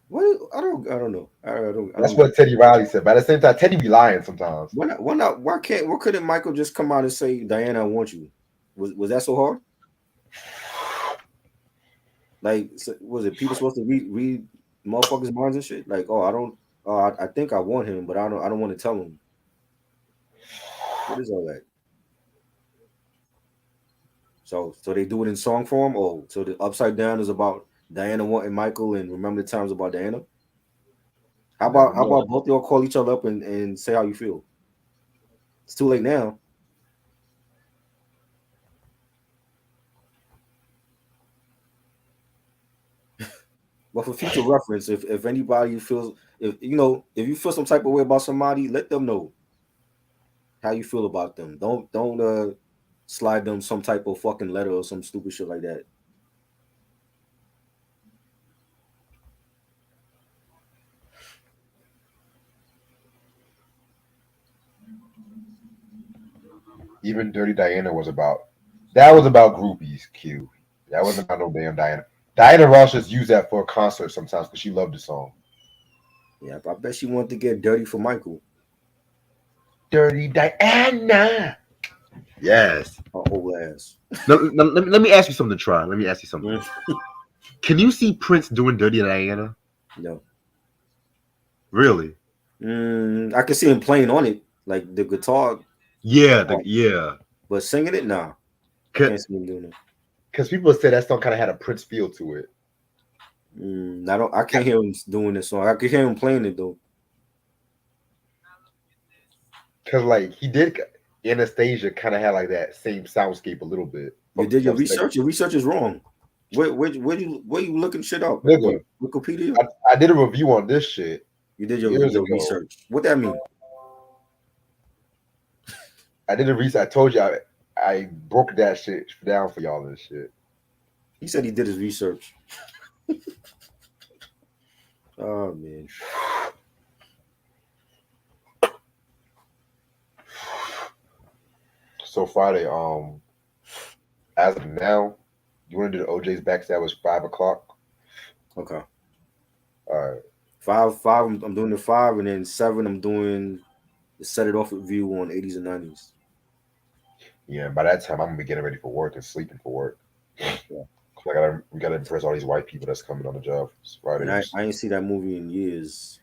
Speaker 2: What? I don't know. I
Speaker 1: That's
Speaker 2: don't get
Speaker 1: what
Speaker 2: it.
Speaker 1: Teddy Riley said. But at the same time, Teddy be lying sometimes.
Speaker 2: Why not? Why not? Why couldn't Michael just come out and say, Diana, I want you? Was that so hard? Like, was it people supposed to read motherfuckers' minds and shit? Like, oh, I don't. I think I want him, but I don't want to tell him. What is all that? So they do it in song form. Oh, so the Upside Down is about Diana wanting Michael, and Remember the Times about Diana. How
Speaker 1: Never
Speaker 2: about how
Speaker 1: know.
Speaker 2: about both y'all call each other up and say how you feel? It's too late now. But for future reference, if anybody feels, if you feel some type of way about somebody, let them know how you feel about them. Don't slide them some type of fucking letter or some stupid shit like that.
Speaker 1: Even Dirty Diana was about. That was about groupies. Q. That wasn't about no damn Diana. Diana Ross just used that for a concert sometimes because she loved the song.
Speaker 2: Yeah, I bet she wanted to get dirty for Michael.
Speaker 1: Dirty Diana. Yes.
Speaker 2: Her old ass.
Speaker 1: Now, let me ask you something, Try. Let me ask you something.
Speaker 2: Mm,
Speaker 1: Can you see Prince doing Dirty Diana?
Speaker 2: no.
Speaker 1: Really?
Speaker 2: I can see him playing on it, like the guitar,
Speaker 1: Yeah,
Speaker 2: uh,
Speaker 1: yeah.
Speaker 2: but singing it, nah. I can't see him doing it.
Speaker 1: Because people say that song kind of had a Prince feel to it.
Speaker 2: I don't. I can't hear him doing this song. I can hear him playing it though.
Speaker 1: Because like he did, Anastasia kind of had like that same soundscape a little bit.
Speaker 2: You did your research. Your research is wrong. Where you looking shit up? What,
Speaker 1: Nigga,
Speaker 2: Wikipedia?
Speaker 1: I did a review on this shit
Speaker 2: You did
Speaker 1: years
Speaker 2: your
Speaker 1: ago.
Speaker 2: research. What that mean?
Speaker 1: I did a research. I told you I broke that shit down for y'all and shit.
Speaker 2: He said he did his research. Oh man.
Speaker 1: So Friday, as of now, you want to do the OJ's backstab was 5 o'clock.
Speaker 2: Okay.
Speaker 1: All right.
Speaker 2: Five. I'm doing the 5, and then 7. I'm doing the Set It Off review on 80s and 90s.
Speaker 1: Yeah. By that time, I'm gonna be getting ready for work and sleeping for work.
Speaker 2: Yeah.
Speaker 1: We gotta impress all these white people that's coming on the job
Speaker 2: And I,
Speaker 1: Fridays.
Speaker 2: I ain't see that movie in years.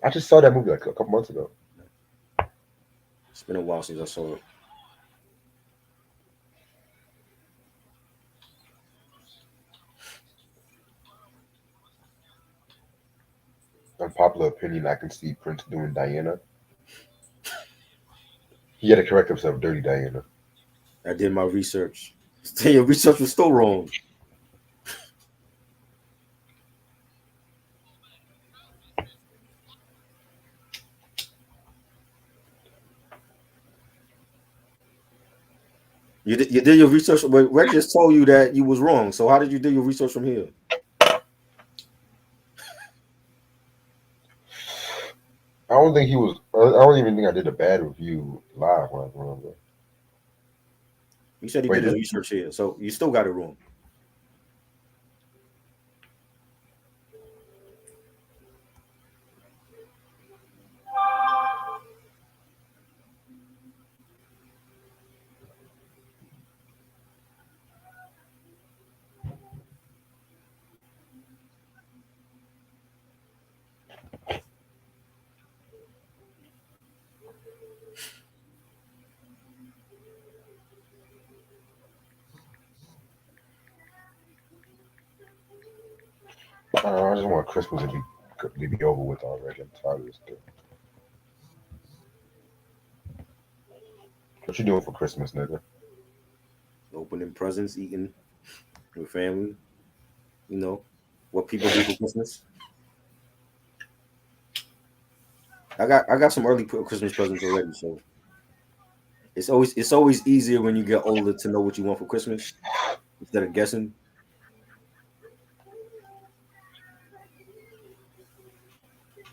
Speaker 1: I just saw that movie like a couple months ago.
Speaker 2: It's been a while since I saw it.
Speaker 1: Unpopular opinion, I can see Prince doing Diana. He had to correct himself, Dirty Diana.
Speaker 2: I did my research. Your research was still wrong. You did your research, but Rex just told you that you was wrong. So how did you do your research from here?
Speaker 1: I don't think he was. I don't even think I did a bad review live when I remember.
Speaker 2: You said he
Speaker 1: Wait,
Speaker 2: did his research here, so you still got it wrong.
Speaker 1: I just want Christmas to be over with already. I'm tired of this thing. What you doing for Christmas, nigga?
Speaker 2: Opening presents, eating with family. You know what people do for Christmas. I got some early Christmas presents already, so it's always easier when you get older to know what you want for Christmas instead of guessing.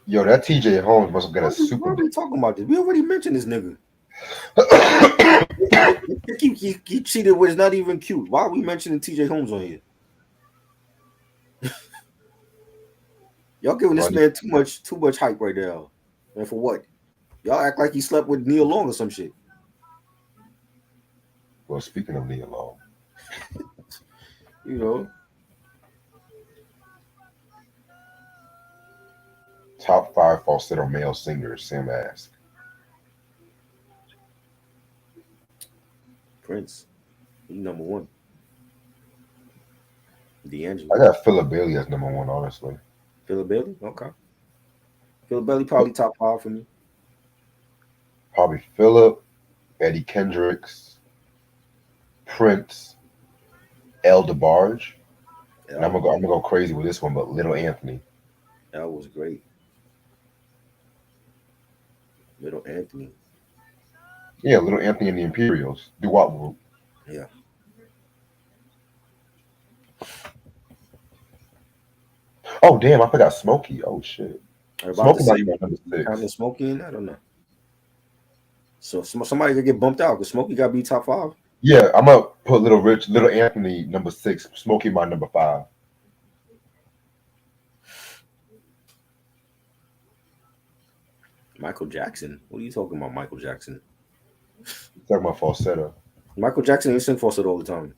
Speaker 1: Yo, that TJ Holmes must have got a
Speaker 2: Why
Speaker 1: super.
Speaker 2: are we talking about this? We already mentioned this nigga. He cheated with is not even cute. Why are we mentioning TJ Holmes on here? Y'all giving this man too much hype right now. And for what? Y'all act like he slept with Neil Long or some shit.
Speaker 1: Well, speaking of Neil Long,
Speaker 2: You know,
Speaker 1: top 5 falsetto male singers. Sam asked.
Speaker 2: Prince, he number one.
Speaker 1: I
Speaker 2: D'Angelo,
Speaker 1: got Philip Bailey as number 1, honestly.
Speaker 2: Philip Bailey. Okay, Philip Bailey probably top five for me.
Speaker 1: Probably Philip, Eddie Kendricks, Prince, El DeBarge. And I'm gonna go crazy with this one, but Little Anthony.
Speaker 2: That was great. Little Anthony.
Speaker 1: Yeah, Little Anthony and the Imperials. Do what?
Speaker 2: Yeah.
Speaker 1: Oh damn, I forgot Smokey. Oh shit.
Speaker 2: I was about to
Speaker 1: Smokey might
Speaker 2: say,
Speaker 1: be my number
Speaker 2: counting
Speaker 1: 6.
Speaker 2: Smokey in, I don't know. So somebody could get bumped out because Smokey got to be top five.
Speaker 1: Yeah, I'm gonna put Little Anthony number 6, Smokey my number 5.
Speaker 2: Michael Jackson. What are you talking about, Michael Jackson?
Speaker 1: Talking about falsetto.
Speaker 2: Michael Jackson ain't sing falsetto all the time.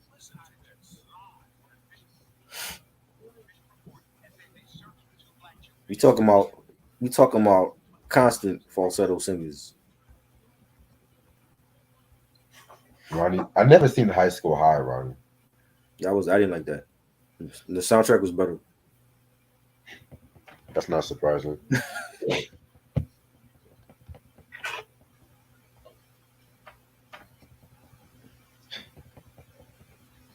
Speaker 2: We talking about constant falsetto singers.
Speaker 1: Ronnie, I never seen High School High, Ronnie.
Speaker 2: I didn't like that. The soundtrack was better.
Speaker 1: That's not surprising.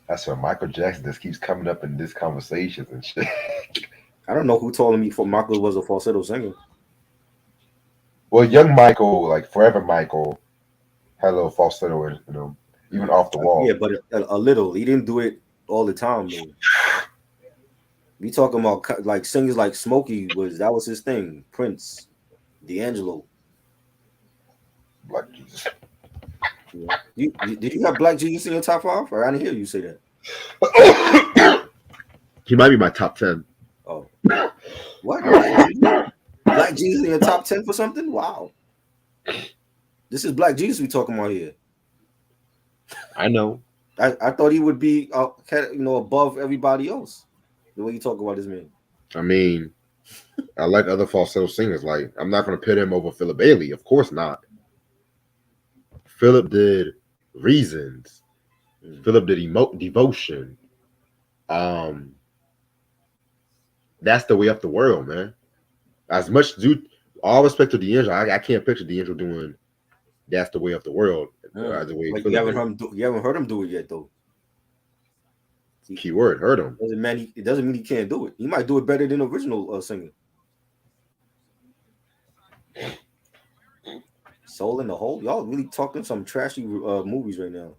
Speaker 1: That's why Michael Jackson just keeps coming up in these conversations and shit.
Speaker 2: I don't know who told me for Michael was a falsetto singer.
Speaker 1: Well, young Michael, like Forever Michael, had a little falsetto in him, even off the
Speaker 2: Yeah,
Speaker 1: wall.
Speaker 2: but a little. He didn't do it all the time though. We talking about like singers like Smokey that was his thing. Prince, D'Angelo.
Speaker 1: Like Jesus.
Speaker 2: Did you have Black Jesus in your top five? Or I didn't hear you say that.
Speaker 1: He might be my top 10.
Speaker 2: Oh, what? Black Jesus in your top 10 for something? Wow. This is Black Jesus we talking about here.
Speaker 1: I know.
Speaker 2: I thought he would be, above everybody else. The way you talk about this man.
Speaker 1: I mean, I like other falsetto singers. Like, I'm not gonna pit him over Philip Bailey. Of course not. Philip did Reasons.
Speaker 2: Mm.
Speaker 1: Philip did Devotion. Um, that's the way up the world, man. As much due all respect to D'Angelo, I can't picture D'Angelo doing that's the way of the world the way
Speaker 2: But
Speaker 1: Philip did.
Speaker 2: you haven't heard him do it yet, though. See,
Speaker 1: Keyword, heard him.
Speaker 2: it doesn't mean he can't do it. He might do it better than the original singer. Soul in the Hole. Y'all really talking some trashy movies right now.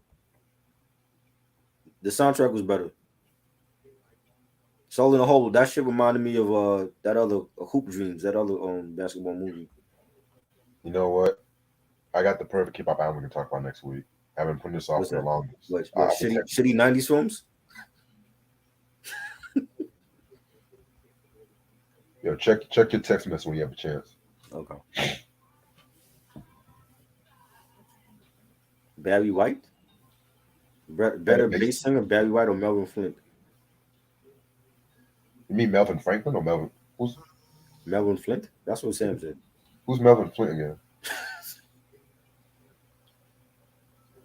Speaker 2: The soundtrack was better. Soul in the Hole. That shit reminded me of that other Hoop Dreams, that other basketball movie.
Speaker 1: You know what? I got the perfect hip hop album we can talk about next week. I've been putting this off
Speaker 2: What's
Speaker 1: for the
Speaker 2: that?
Speaker 1: longest.
Speaker 2: What shitty 90s films?
Speaker 1: Yo, check your text message when you have a chance.
Speaker 2: Okay. Barry White? Better bass singer, Barry White or Melvin Flint?
Speaker 1: You mean Melvin Franklin or Melvin?
Speaker 2: Melvin Flint? That's what Sam said.
Speaker 1: Who's Melvin Flint again?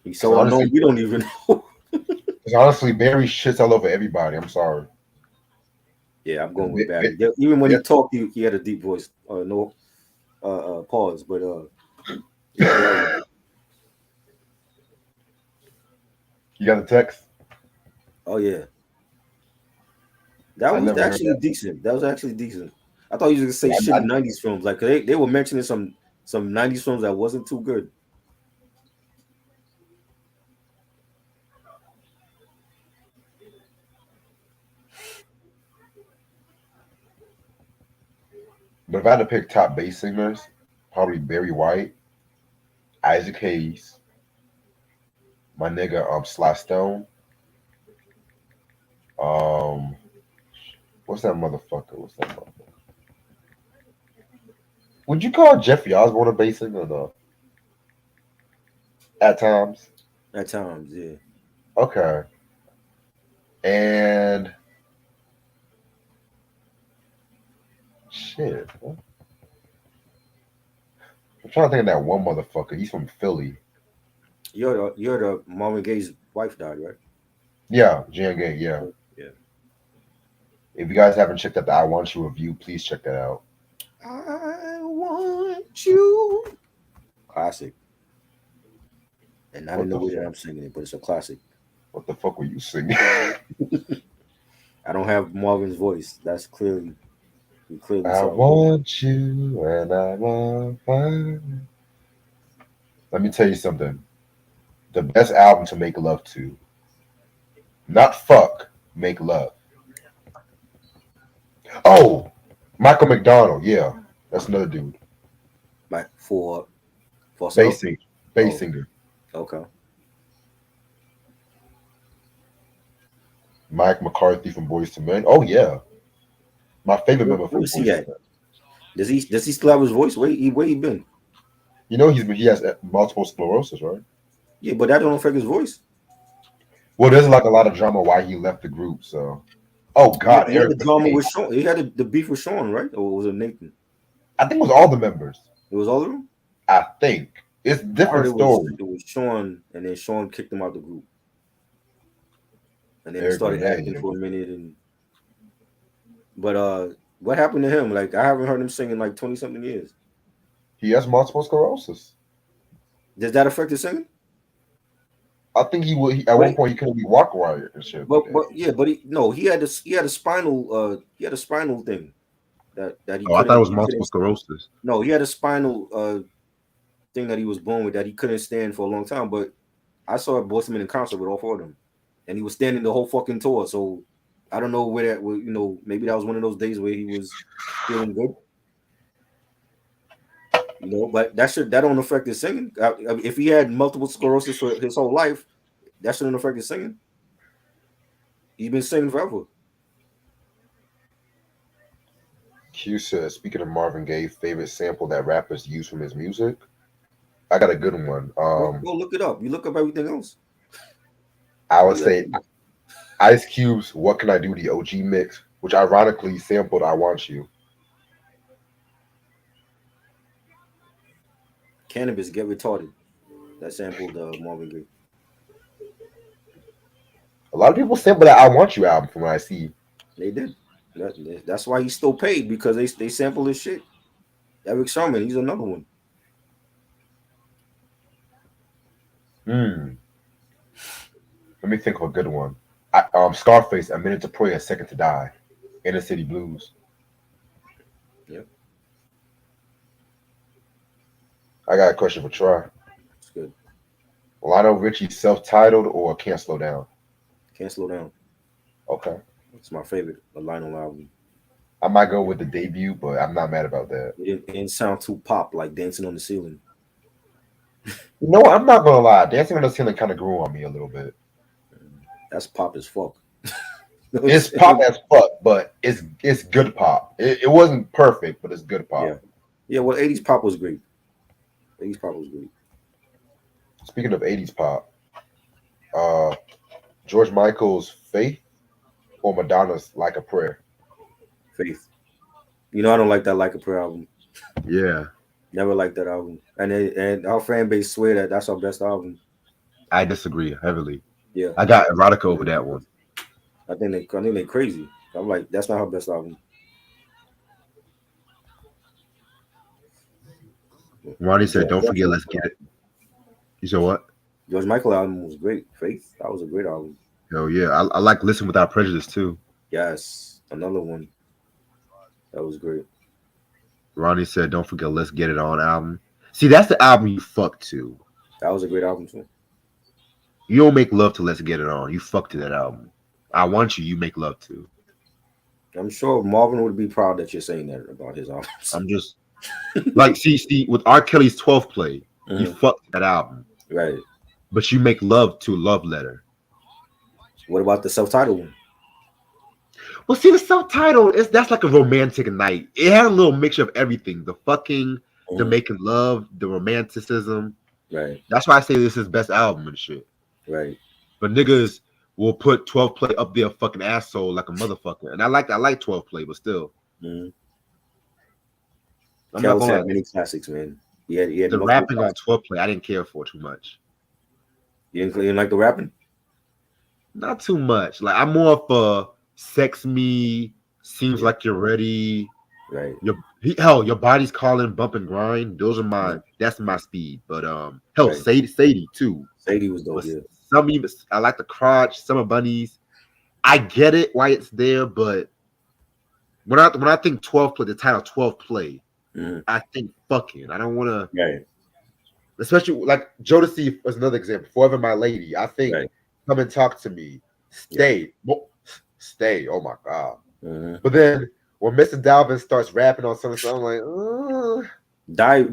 Speaker 2: He's so unknown, we don't even know.
Speaker 1: Because honestly, Barry shits all over everybody. I'm sorry.
Speaker 2: Yeah, I'm going with Barry. Even when he talked, he had a deep voice. No pause, but yeah.
Speaker 1: You got the text?
Speaker 2: Oh yeah. That was actually decent. That was actually decent. I thought you were gonna say shitty 90s films. Like they were mentioning some 90s films that wasn't too good.
Speaker 1: But if I had to pick top bass singers, probably Barry White, Isaac Hayes, my nigga Sly Stone. What's that motherfucker? Would you call Jeffrey Osborne a bass singer or no? At times.
Speaker 2: At times, yeah.
Speaker 1: Okay. And shit. I'm trying to think of that one motherfucker. He's from Philly.
Speaker 2: You're the Marvin Gaye's wife died, right?
Speaker 1: Yeah, Jan Gay, yeah.
Speaker 2: Yeah.
Speaker 1: If you guys haven't checked out the I Want You review, please check that out.
Speaker 2: I want you. Classic. And not in the way that I'm singing it, but it's a classic.
Speaker 1: What the fuck were you singing?
Speaker 2: I don't have Marvin's voice. That's clearly.
Speaker 1: I want you and I want fine. Let me tell you something. The best album to make love to. Not fuck, make love. Oh, Michael McDonald. Yeah, that's another dude.
Speaker 2: Like for
Speaker 1: bass singer.
Speaker 2: Okay.
Speaker 1: Mike McCarthy from Boyz II Men. Oh yeah, my favorite member from
Speaker 2: Boyz II Men. Does he still have his voice? Where he been?
Speaker 1: You know he has multiple sclerosis, right?
Speaker 2: Yeah, but that don't affect his voice.
Speaker 1: Well, there's like a lot of drama why he left the group. So, oh God,
Speaker 2: he had the drama with Sean. He had the beef with Sean, right? Or was it Nathan?
Speaker 1: I think it was all the members.
Speaker 2: It was all of them.
Speaker 1: I think it's different story.
Speaker 2: It was Sean, and then Sean kicked him out the group, and then he started acting for a minute. But what happened to him? Like I haven't heard him sing in like 20-something years.
Speaker 1: He has multiple sclerosis.
Speaker 2: Does that affect his singing?
Speaker 1: I think he would. At one point, he couldn't be walk right and shit.
Speaker 2: But he had a spinal thing that he.
Speaker 1: Oh, I thought it was multiple sclerosis.
Speaker 2: No, he had a spinal thing that he was born with that he couldn't stand for a long time. But I saw Boyz II Men in concert with all four of them, and he was standing the whole fucking tour. So I don't know where that. Maybe that was one of those days where he was feeling good. But that don't affect his singing. If he had multiple sclerosis for his whole life, that shouldn't affect his singing. He's been singing forever.
Speaker 1: Q says, speaking of Marvin Gaye, favorite sample that rappers use from his music. I got a good one.
Speaker 2: Go look it up. You look up everything else.
Speaker 1: I
Speaker 2: What
Speaker 1: would
Speaker 2: you got?
Speaker 1: say Ice Cube's "What Can I Do?" the OG mix, which ironically sampled "I Want You."
Speaker 2: Cannabis Get Retarded. That sampled Marvin Gaye.
Speaker 1: A lot of people sample that "I Want You" album from what I see.
Speaker 2: They did. That's why he's still paid because they sample his shit. Eric Sermon, he's another one.
Speaker 1: Hmm. Let me think of a good one. Scarface, "A Minute to Pray, a Second to Die." Inner City Blues.
Speaker 2: Yep,
Speaker 1: I got a question for Try.
Speaker 2: it's good.
Speaker 1: Lionel Richie, self-titled or Can't Slow Down?
Speaker 2: Can't slow down.
Speaker 1: Okay.
Speaker 2: It's my favorite Lionel album.
Speaker 1: I might go with the debut, but I'm not mad about that.
Speaker 2: It didn't sound too pop like Dancing on the Ceiling.
Speaker 1: No, I'm not gonna lie. Dancing on the Ceiling kind of grew on me a little bit.
Speaker 2: That's pop as fuck. You know what I'm
Speaker 1: It's pop
Speaker 2: saying?
Speaker 1: as fuck, but it's good pop. It wasn't perfect, but it's good
Speaker 2: Yeah,
Speaker 1: pop.
Speaker 2: yeah. Well, 80s pop was great. 80s pop was great.
Speaker 1: Speaking of '80s pop, uh, George Michael's "Faith" or Madonna's "Like a Prayer."
Speaker 2: Faith. You know, I don't like that Like a Prayer album.
Speaker 1: Yeah,
Speaker 2: Never liked that album. And our fan base swear that that's our best album.
Speaker 1: I disagree heavily.
Speaker 2: Yeah,
Speaker 1: I got erotica over that one.
Speaker 2: I think they crazy. I'm like, that's not her best album.
Speaker 1: Ronnie said,
Speaker 2: George,
Speaker 1: "Don't
Speaker 2: George
Speaker 1: forget, let's
Speaker 2: Michael
Speaker 1: get it." You said what?
Speaker 2: George Michael album was great. Faith, that was a great album.
Speaker 1: Hell yeah, I like "Listen Without Prejudice" too.
Speaker 2: Yes, another one that was great.
Speaker 1: Ronnie said, "Don't forget, let's get it on" album. See, that's the album you fuck to.
Speaker 2: That was a great album too.
Speaker 1: You don't make love to "Let's Get It On." You fuck to that album. "I Want You." You make love to.
Speaker 2: I'm sure Marvin would be proud that you're saying that about his albums.
Speaker 1: I'm just like see with R. Kelly's 12th play, you
Speaker 2: Mhm.
Speaker 1: fuck that album,
Speaker 2: Right.
Speaker 1: but you make love to "Love Letter."
Speaker 2: What about the self-titled one?
Speaker 1: Well, see, the subtitle is that's like a romantic night. It had a little mixture of everything: the fucking, the
Speaker 2: Mhm.
Speaker 1: making love, the romanticism.
Speaker 2: Right.
Speaker 1: That's why I say this is his best album and shit.
Speaker 2: Right.
Speaker 1: But niggas will put 12 play up there fucking asshole like a motherfucker. And I like 12 play, but still,
Speaker 2: Mhm.
Speaker 1: I'm not
Speaker 2: Kels
Speaker 1: gonna
Speaker 2: had
Speaker 1: lie.
Speaker 2: many classics, man. He had
Speaker 1: The
Speaker 2: multiple
Speaker 1: rapping on
Speaker 2: classics.
Speaker 1: 12 play, I didn't care for too much.
Speaker 2: You didn't like the rapping?
Speaker 1: Not too much. Like I'm more of a sex me, seems
Speaker 2: Yeah.
Speaker 1: like you're ready.
Speaker 2: Right.
Speaker 1: Hell, your body's calling, bump and grind. Those are
Speaker 2: Mhm.
Speaker 1: that's my speed. But hell,
Speaker 2: Right.
Speaker 1: Sadie too.
Speaker 2: Sadie was dope.
Speaker 1: But
Speaker 2: Yeah.
Speaker 1: some even I like the crotch, summer bunnies. I get it why it's there, but when I think 12 play, the title 12 play,
Speaker 2: Mhm.
Speaker 1: I think fucking. I don't want to,
Speaker 2: Right.
Speaker 1: especially like Jodeci is another example. "Forever My Lady." I think
Speaker 2: Right.
Speaker 1: "Come and Talk to Me,"
Speaker 2: Yeah.
Speaker 1: Stay. Oh my god!
Speaker 2: Mhm.
Speaker 1: But then when Mr. Dalvin starts rapping on something, I'm like,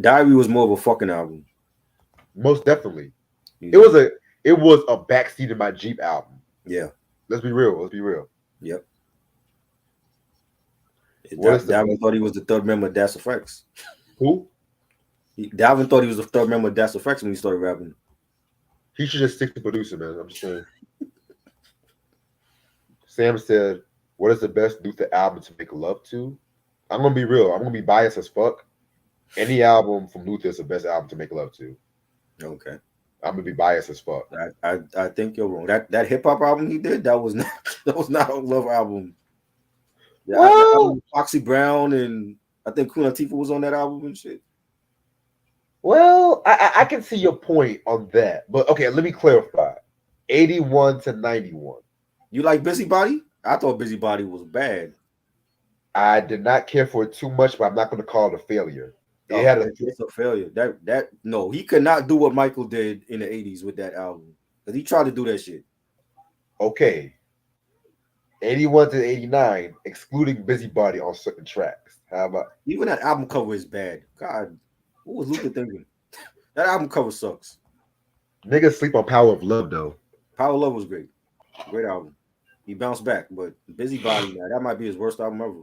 Speaker 2: Diary was more of a fucking album.
Speaker 1: most definitely. It
Speaker 2: You-
Speaker 1: was a it was a backseat in my Jeep album.
Speaker 2: Yeah.
Speaker 1: Let's be real. Let's be real.
Speaker 2: Yep.
Speaker 1: What is the
Speaker 2: Dalvin
Speaker 1: best?
Speaker 2: thought he was the third member of Das Effects.
Speaker 1: Who?
Speaker 2: Dalvin thought he was the third member of Das Effects when he started rapping.
Speaker 1: He should just stick to producer, man. I'm just saying. Sam said, "What is the best Luther album to make love to?" I'm gonna be real. I'm gonna be biased as fuck. Any album from Luther is the best album to make love to.
Speaker 2: Okay.
Speaker 1: I'm gonna be biased as fuck.
Speaker 2: I think you're wrong. That hip hop album he did, that was not that was not a love album. The album
Speaker 1: Well,
Speaker 2: with Foxy Brown and I think Queen Latifah was on that album and shit.
Speaker 1: I can see your point on that, but okay, let me clarify. 81 to 91.
Speaker 2: You like Busybody? I thought Busybody was bad.
Speaker 1: I did not care for it too much, but I'm not gonna call it a failure. It
Speaker 2: Oh,
Speaker 1: had a
Speaker 2: it's a failure. That no, he could not do what Michael did in the 80s with that album. Because he tried to do that shit.
Speaker 1: okay. 81 to 89, excluding Busybody on certain tracks. How about
Speaker 2: Even that album cover is bad. God, what was Luther thinking? That album cover sucks.
Speaker 1: niggas sleep on Power of Love though?
Speaker 2: Power Love was great. Great album. He bounced back, but Busybody, man, that might be his worst album ever.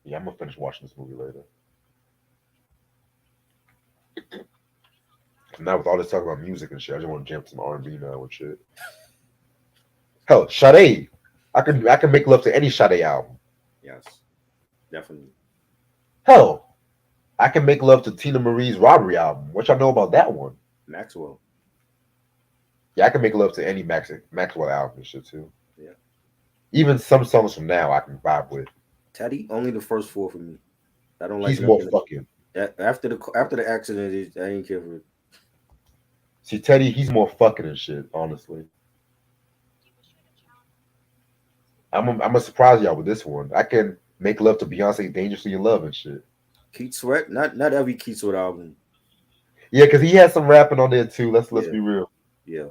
Speaker 1: Yeah, I'm gonna finish watching this movie later. Now with all this talk about music and shit, I just want to jam some R&B now and shit. Hell, Sade. I can make love to any Sade album.
Speaker 2: Yes, definitely.
Speaker 1: Hell, I can make love to Tina Marie's Robbery album. What y'all know about that one?
Speaker 2: Maxwell.
Speaker 1: Yeah, I can make love to any Maxwell album and shit too.
Speaker 2: Yeah.
Speaker 1: Even some songs from now I can vibe with.
Speaker 2: Teddy, only the first four for me. I don't like
Speaker 1: He's more
Speaker 2: nothing.
Speaker 1: fucking.
Speaker 2: After the accident, I didn't care for it.
Speaker 1: See, Teddy, he's more fucking and shit, honestly. I'm gonna surprise y'all with this one. I can make love to Beyonce Dangerously in Love and shit.
Speaker 2: Keith Sweat, not every Keith Sweat album.
Speaker 1: Yeah, because he had some rapping on there too. Let's
Speaker 2: Yeah,
Speaker 1: be real.
Speaker 2: yeah,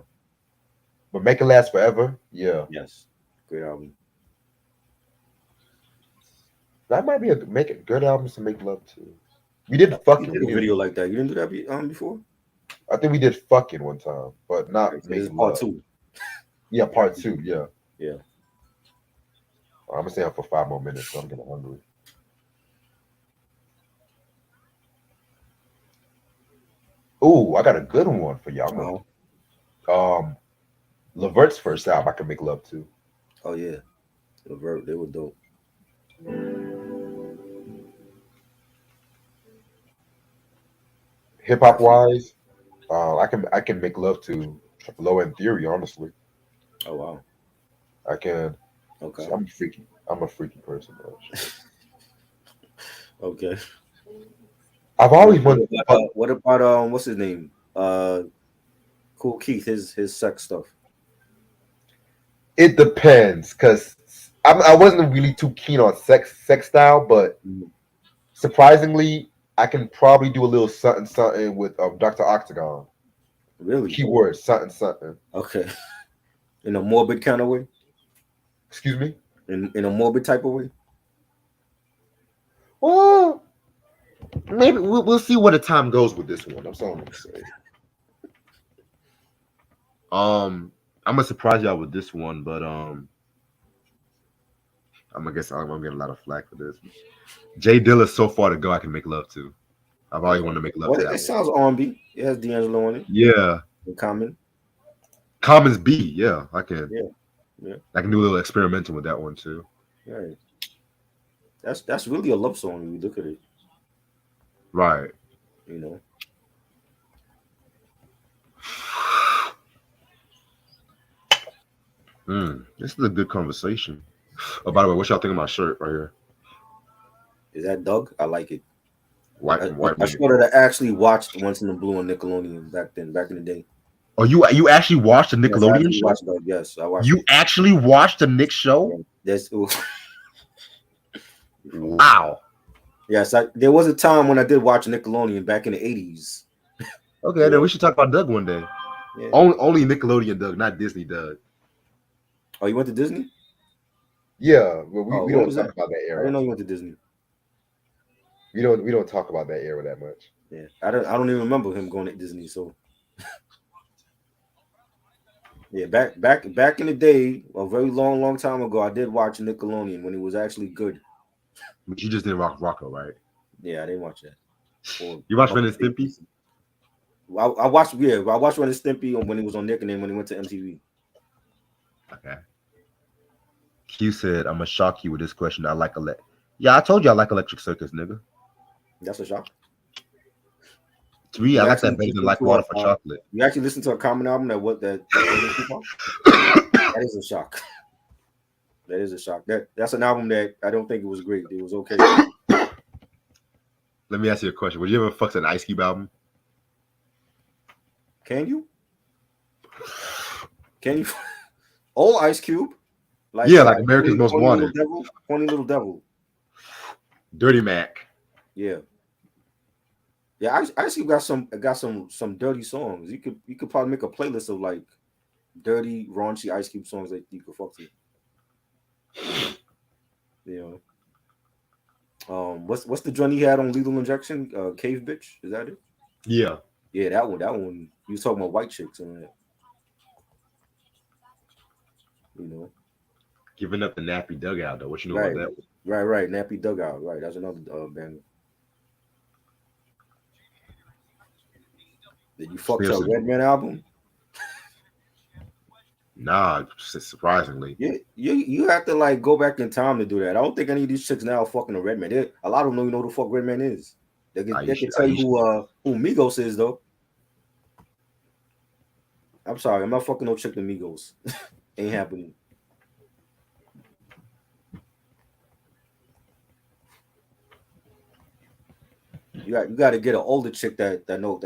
Speaker 1: But Make It Last Forever, yeah.
Speaker 2: yes, great album.
Speaker 1: That might be a make it good albums to make love to. We did
Speaker 2: You
Speaker 1: fucking.
Speaker 2: did
Speaker 1: We
Speaker 2: a
Speaker 1: did.
Speaker 2: video like that. You didn't do that before?
Speaker 1: I think we did fucking one time, but
Speaker 2: Okay,
Speaker 1: not
Speaker 2: so this is
Speaker 1: making
Speaker 2: part
Speaker 1: love.
Speaker 2: two.
Speaker 1: Yeah, part two. Yeah.
Speaker 2: Yeah.
Speaker 1: I'm gonna stay up for 5 more minutes. So I'm getting hungry. Ooh, I got a good one for y'all.
Speaker 2: Uh-huh.
Speaker 1: Levert's first album, I can make love to.
Speaker 2: Oh yeah, Levert, they were dope.
Speaker 1: Hip hop wise, I can make love to Low End Theory. Honestly,
Speaker 2: Oh wow.
Speaker 1: I can.
Speaker 2: Okay.
Speaker 1: I'm freaky. I'm a freaky person. Bro.
Speaker 2: Okay.
Speaker 1: I've
Speaker 2: What,
Speaker 1: always
Speaker 2: what
Speaker 1: wanted.
Speaker 2: about what's his name? Cool Keith, his sex stuff.
Speaker 1: It depends, cause I wasn't really too keen on sex style, but
Speaker 2: Mhm.
Speaker 1: surprisingly, I can probably do a little something something with Dr. Octagon.
Speaker 2: Really?
Speaker 1: Keyword something something.
Speaker 2: Okay. In a morbid kind of way?
Speaker 1: Excuse me.
Speaker 2: In a morbid type of way?
Speaker 1: Well, maybe we'll see where the time goes with this one. That's all I'm gonna say. I'm gonna surprise y'all with this one, but I'm gonna get a lot of flack for this. Jay Dilla's So Far to Go. I can make love to. I've always
Speaker 2: Okay.
Speaker 1: wanted to make love
Speaker 2: Well,
Speaker 1: to
Speaker 2: it
Speaker 1: that one.
Speaker 2: sounds R&B. It has D'Angelo on it.
Speaker 1: Yeah,
Speaker 2: In Common.
Speaker 1: Commons B. Yeah, I can.
Speaker 2: Yeah. Yeah.
Speaker 1: I can do a little experimental with that one too.
Speaker 2: Right. That's really a love song when you look at it,
Speaker 1: Right.
Speaker 2: you know.
Speaker 1: This is a good conversation. Oh, by the way, what y'all think of my shirt right here?
Speaker 2: Is that Doug? I like it.
Speaker 1: White
Speaker 2: I
Speaker 1: man.
Speaker 2: showed that I actually watched Once in the Blue on Nickelodeon back in the day.
Speaker 1: Oh, you actually watched the
Speaker 2: Yes, I
Speaker 1: Nickelodeon
Speaker 2: actually
Speaker 1: show?
Speaker 2: watched Doug. Yes, I watched
Speaker 1: You
Speaker 2: it.
Speaker 1: actually watched the Nick show?
Speaker 2: Yeah. There's
Speaker 1: Wow.
Speaker 2: yes, there was a time when I did watch Nickelodeon back in the 80s.
Speaker 1: Okay,
Speaker 2: Yeah.
Speaker 1: then we should talk about Doug one day.
Speaker 2: Yeah.
Speaker 1: Only Nickelodeon Doug, not Disney Doug.
Speaker 2: Oh, you went to Disney?
Speaker 1: Yeah, but
Speaker 2: Oh,
Speaker 1: we
Speaker 2: when
Speaker 1: don't
Speaker 2: was
Speaker 1: talk
Speaker 2: that?
Speaker 1: about that
Speaker 2: I
Speaker 1: era.
Speaker 2: didn't know you went to Disney.
Speaker 1: We don't talk about that era that much.
Speaker 2: Yeah, I don't even remember him going to Disney. So yeah, back in the day, a very long time ago, I did watch Nickelodeon when it was actually good.
Speaker 1: But you just didn't rock Rocco, right?
Speaker 2: Yeah, I didn't watch that. Or
Speaker 1: You watched Ren and Stimpy?
Speaker 2: I watched I watched Ren and Stimpy when it was on Nick and then when he went to MTV.
Speaker 1: Okay. Q said, "I'm gonna shock you with this question. I like Yeah, I told you I like Electric Circus, nigga.
Speaker 2: That's a shock.
Speaker 1: 3, I
Speaker 2: You
Speaker 1: like that
Speaker 2: actually
Speaker 1: better than
Speaker 2: listen
Speaker 1: Like
Speaker 2: to
Speaker 1: Water for Chocolate.
Speaker 2: you actually listen to a Common album that wasn't Tupac? That is a shock. That is a shock. That's an album that I don't think it was great. It was okay.
Speaker 1: Let me ask you a question. Would you ever fuck an Ice Cube album?
Speaker 2: Can you? Can you? Old Ice Cube?
Speaker 1: Yeah, like America's Most Wanted.
Speaker 2: Horny Little Devil.
Speaker 1: Dirty Mac.
Speaker 2: Yeah. Yeah, Ice Cube got some dirty songs. You could probably make a playlist of like dirty, raunchy Ice Cube songs that you could fuck to. You know. What's the joint he had on Lethal Injection? Cave Bitch? Is that it?
Speaker 1: Yeah.
Speaker 2: Yeah, that one. You was talking about white chicks and that. You know.
Speaker 1: Giving up the nappy dugout though. What you know about that one?
Speaker 2: Right. Nappy Dugout. Right. That's another banger. Did you fuck to a Redman album?
Speaker 1: Nah, surprisingly.
Speaker 2: You have to like go back in time to do that. I don't think any of these chicks now are fucking a Redman. A lot of them don't even know who the fuck Redman is. They can tell you who Migos is though. I'm sorry, I'm not fucking no chick to Migos. Ain't happening. You got to get an older chick that know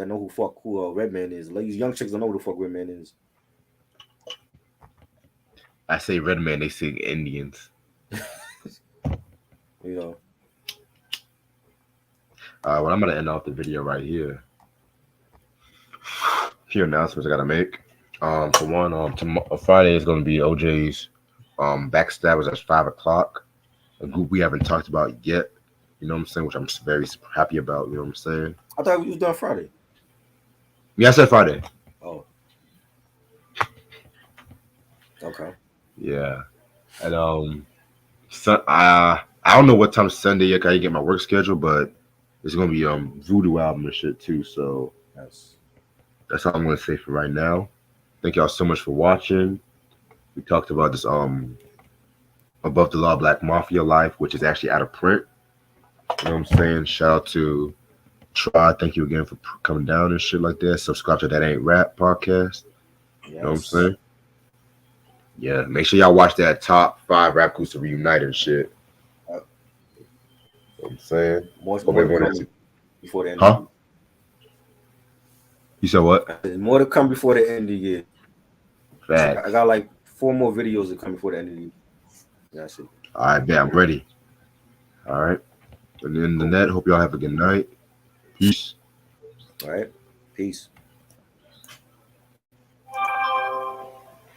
Speaker 2: who Redman is. Like, these young chicks don't know who the fuck Redman is.
Speaker 1: I say Redman, they say Indians.
Speaker 2: You know.
Speaker 1: Well, I'm gonna end off the video right here. A few announcements I gotta make. For one, Friday is gonna be OJ's Backstabbers at 5 o'clock. A group we haven't talked about yet. You know what I'm saying? Which I'm very happy about. You know what I'm saying?
Speaker 2: I thought we was done Friday.
Speaker 1: Yeah, I said Friday.
Speaker 2: Oh. Okay.
Speaker 1: Yeah, and I don't know what time Sunday yet. I didn't get my work schedule, but it's gonna be Voodoo album and shit too. So
Speaker 2: Yes.
Speaker 1: That's all I'm gonna say for right now. Thank y'all so much for watching. We talked about this Above the Law Black Mafia Life, which is actually out of print. You know what I'm saying? Shout out to Try. Thank you again for coming down and shit like that. Subscribe to That Ain't Rap podcast.
Speaker 2: Yes.
Speaker 1: You know what I'm saying? Yeah, make sure y'all watch that top 5 rap groups to reunite and shit. You know what I'm saying?
Speaker 2: More to come before the end of the year.
Speaker 1: You said what?
Speaker 2: There's more to come before the end of the year.
Speaker 1: Facts.
Speaker 2: I got like 4 more videos to come before the end of the year. That's it.
Speaker 1: All right, man, I'm ready. All right. And then the net, hope y'all have a good night. Peace.
Speaker 2: All right. Peace.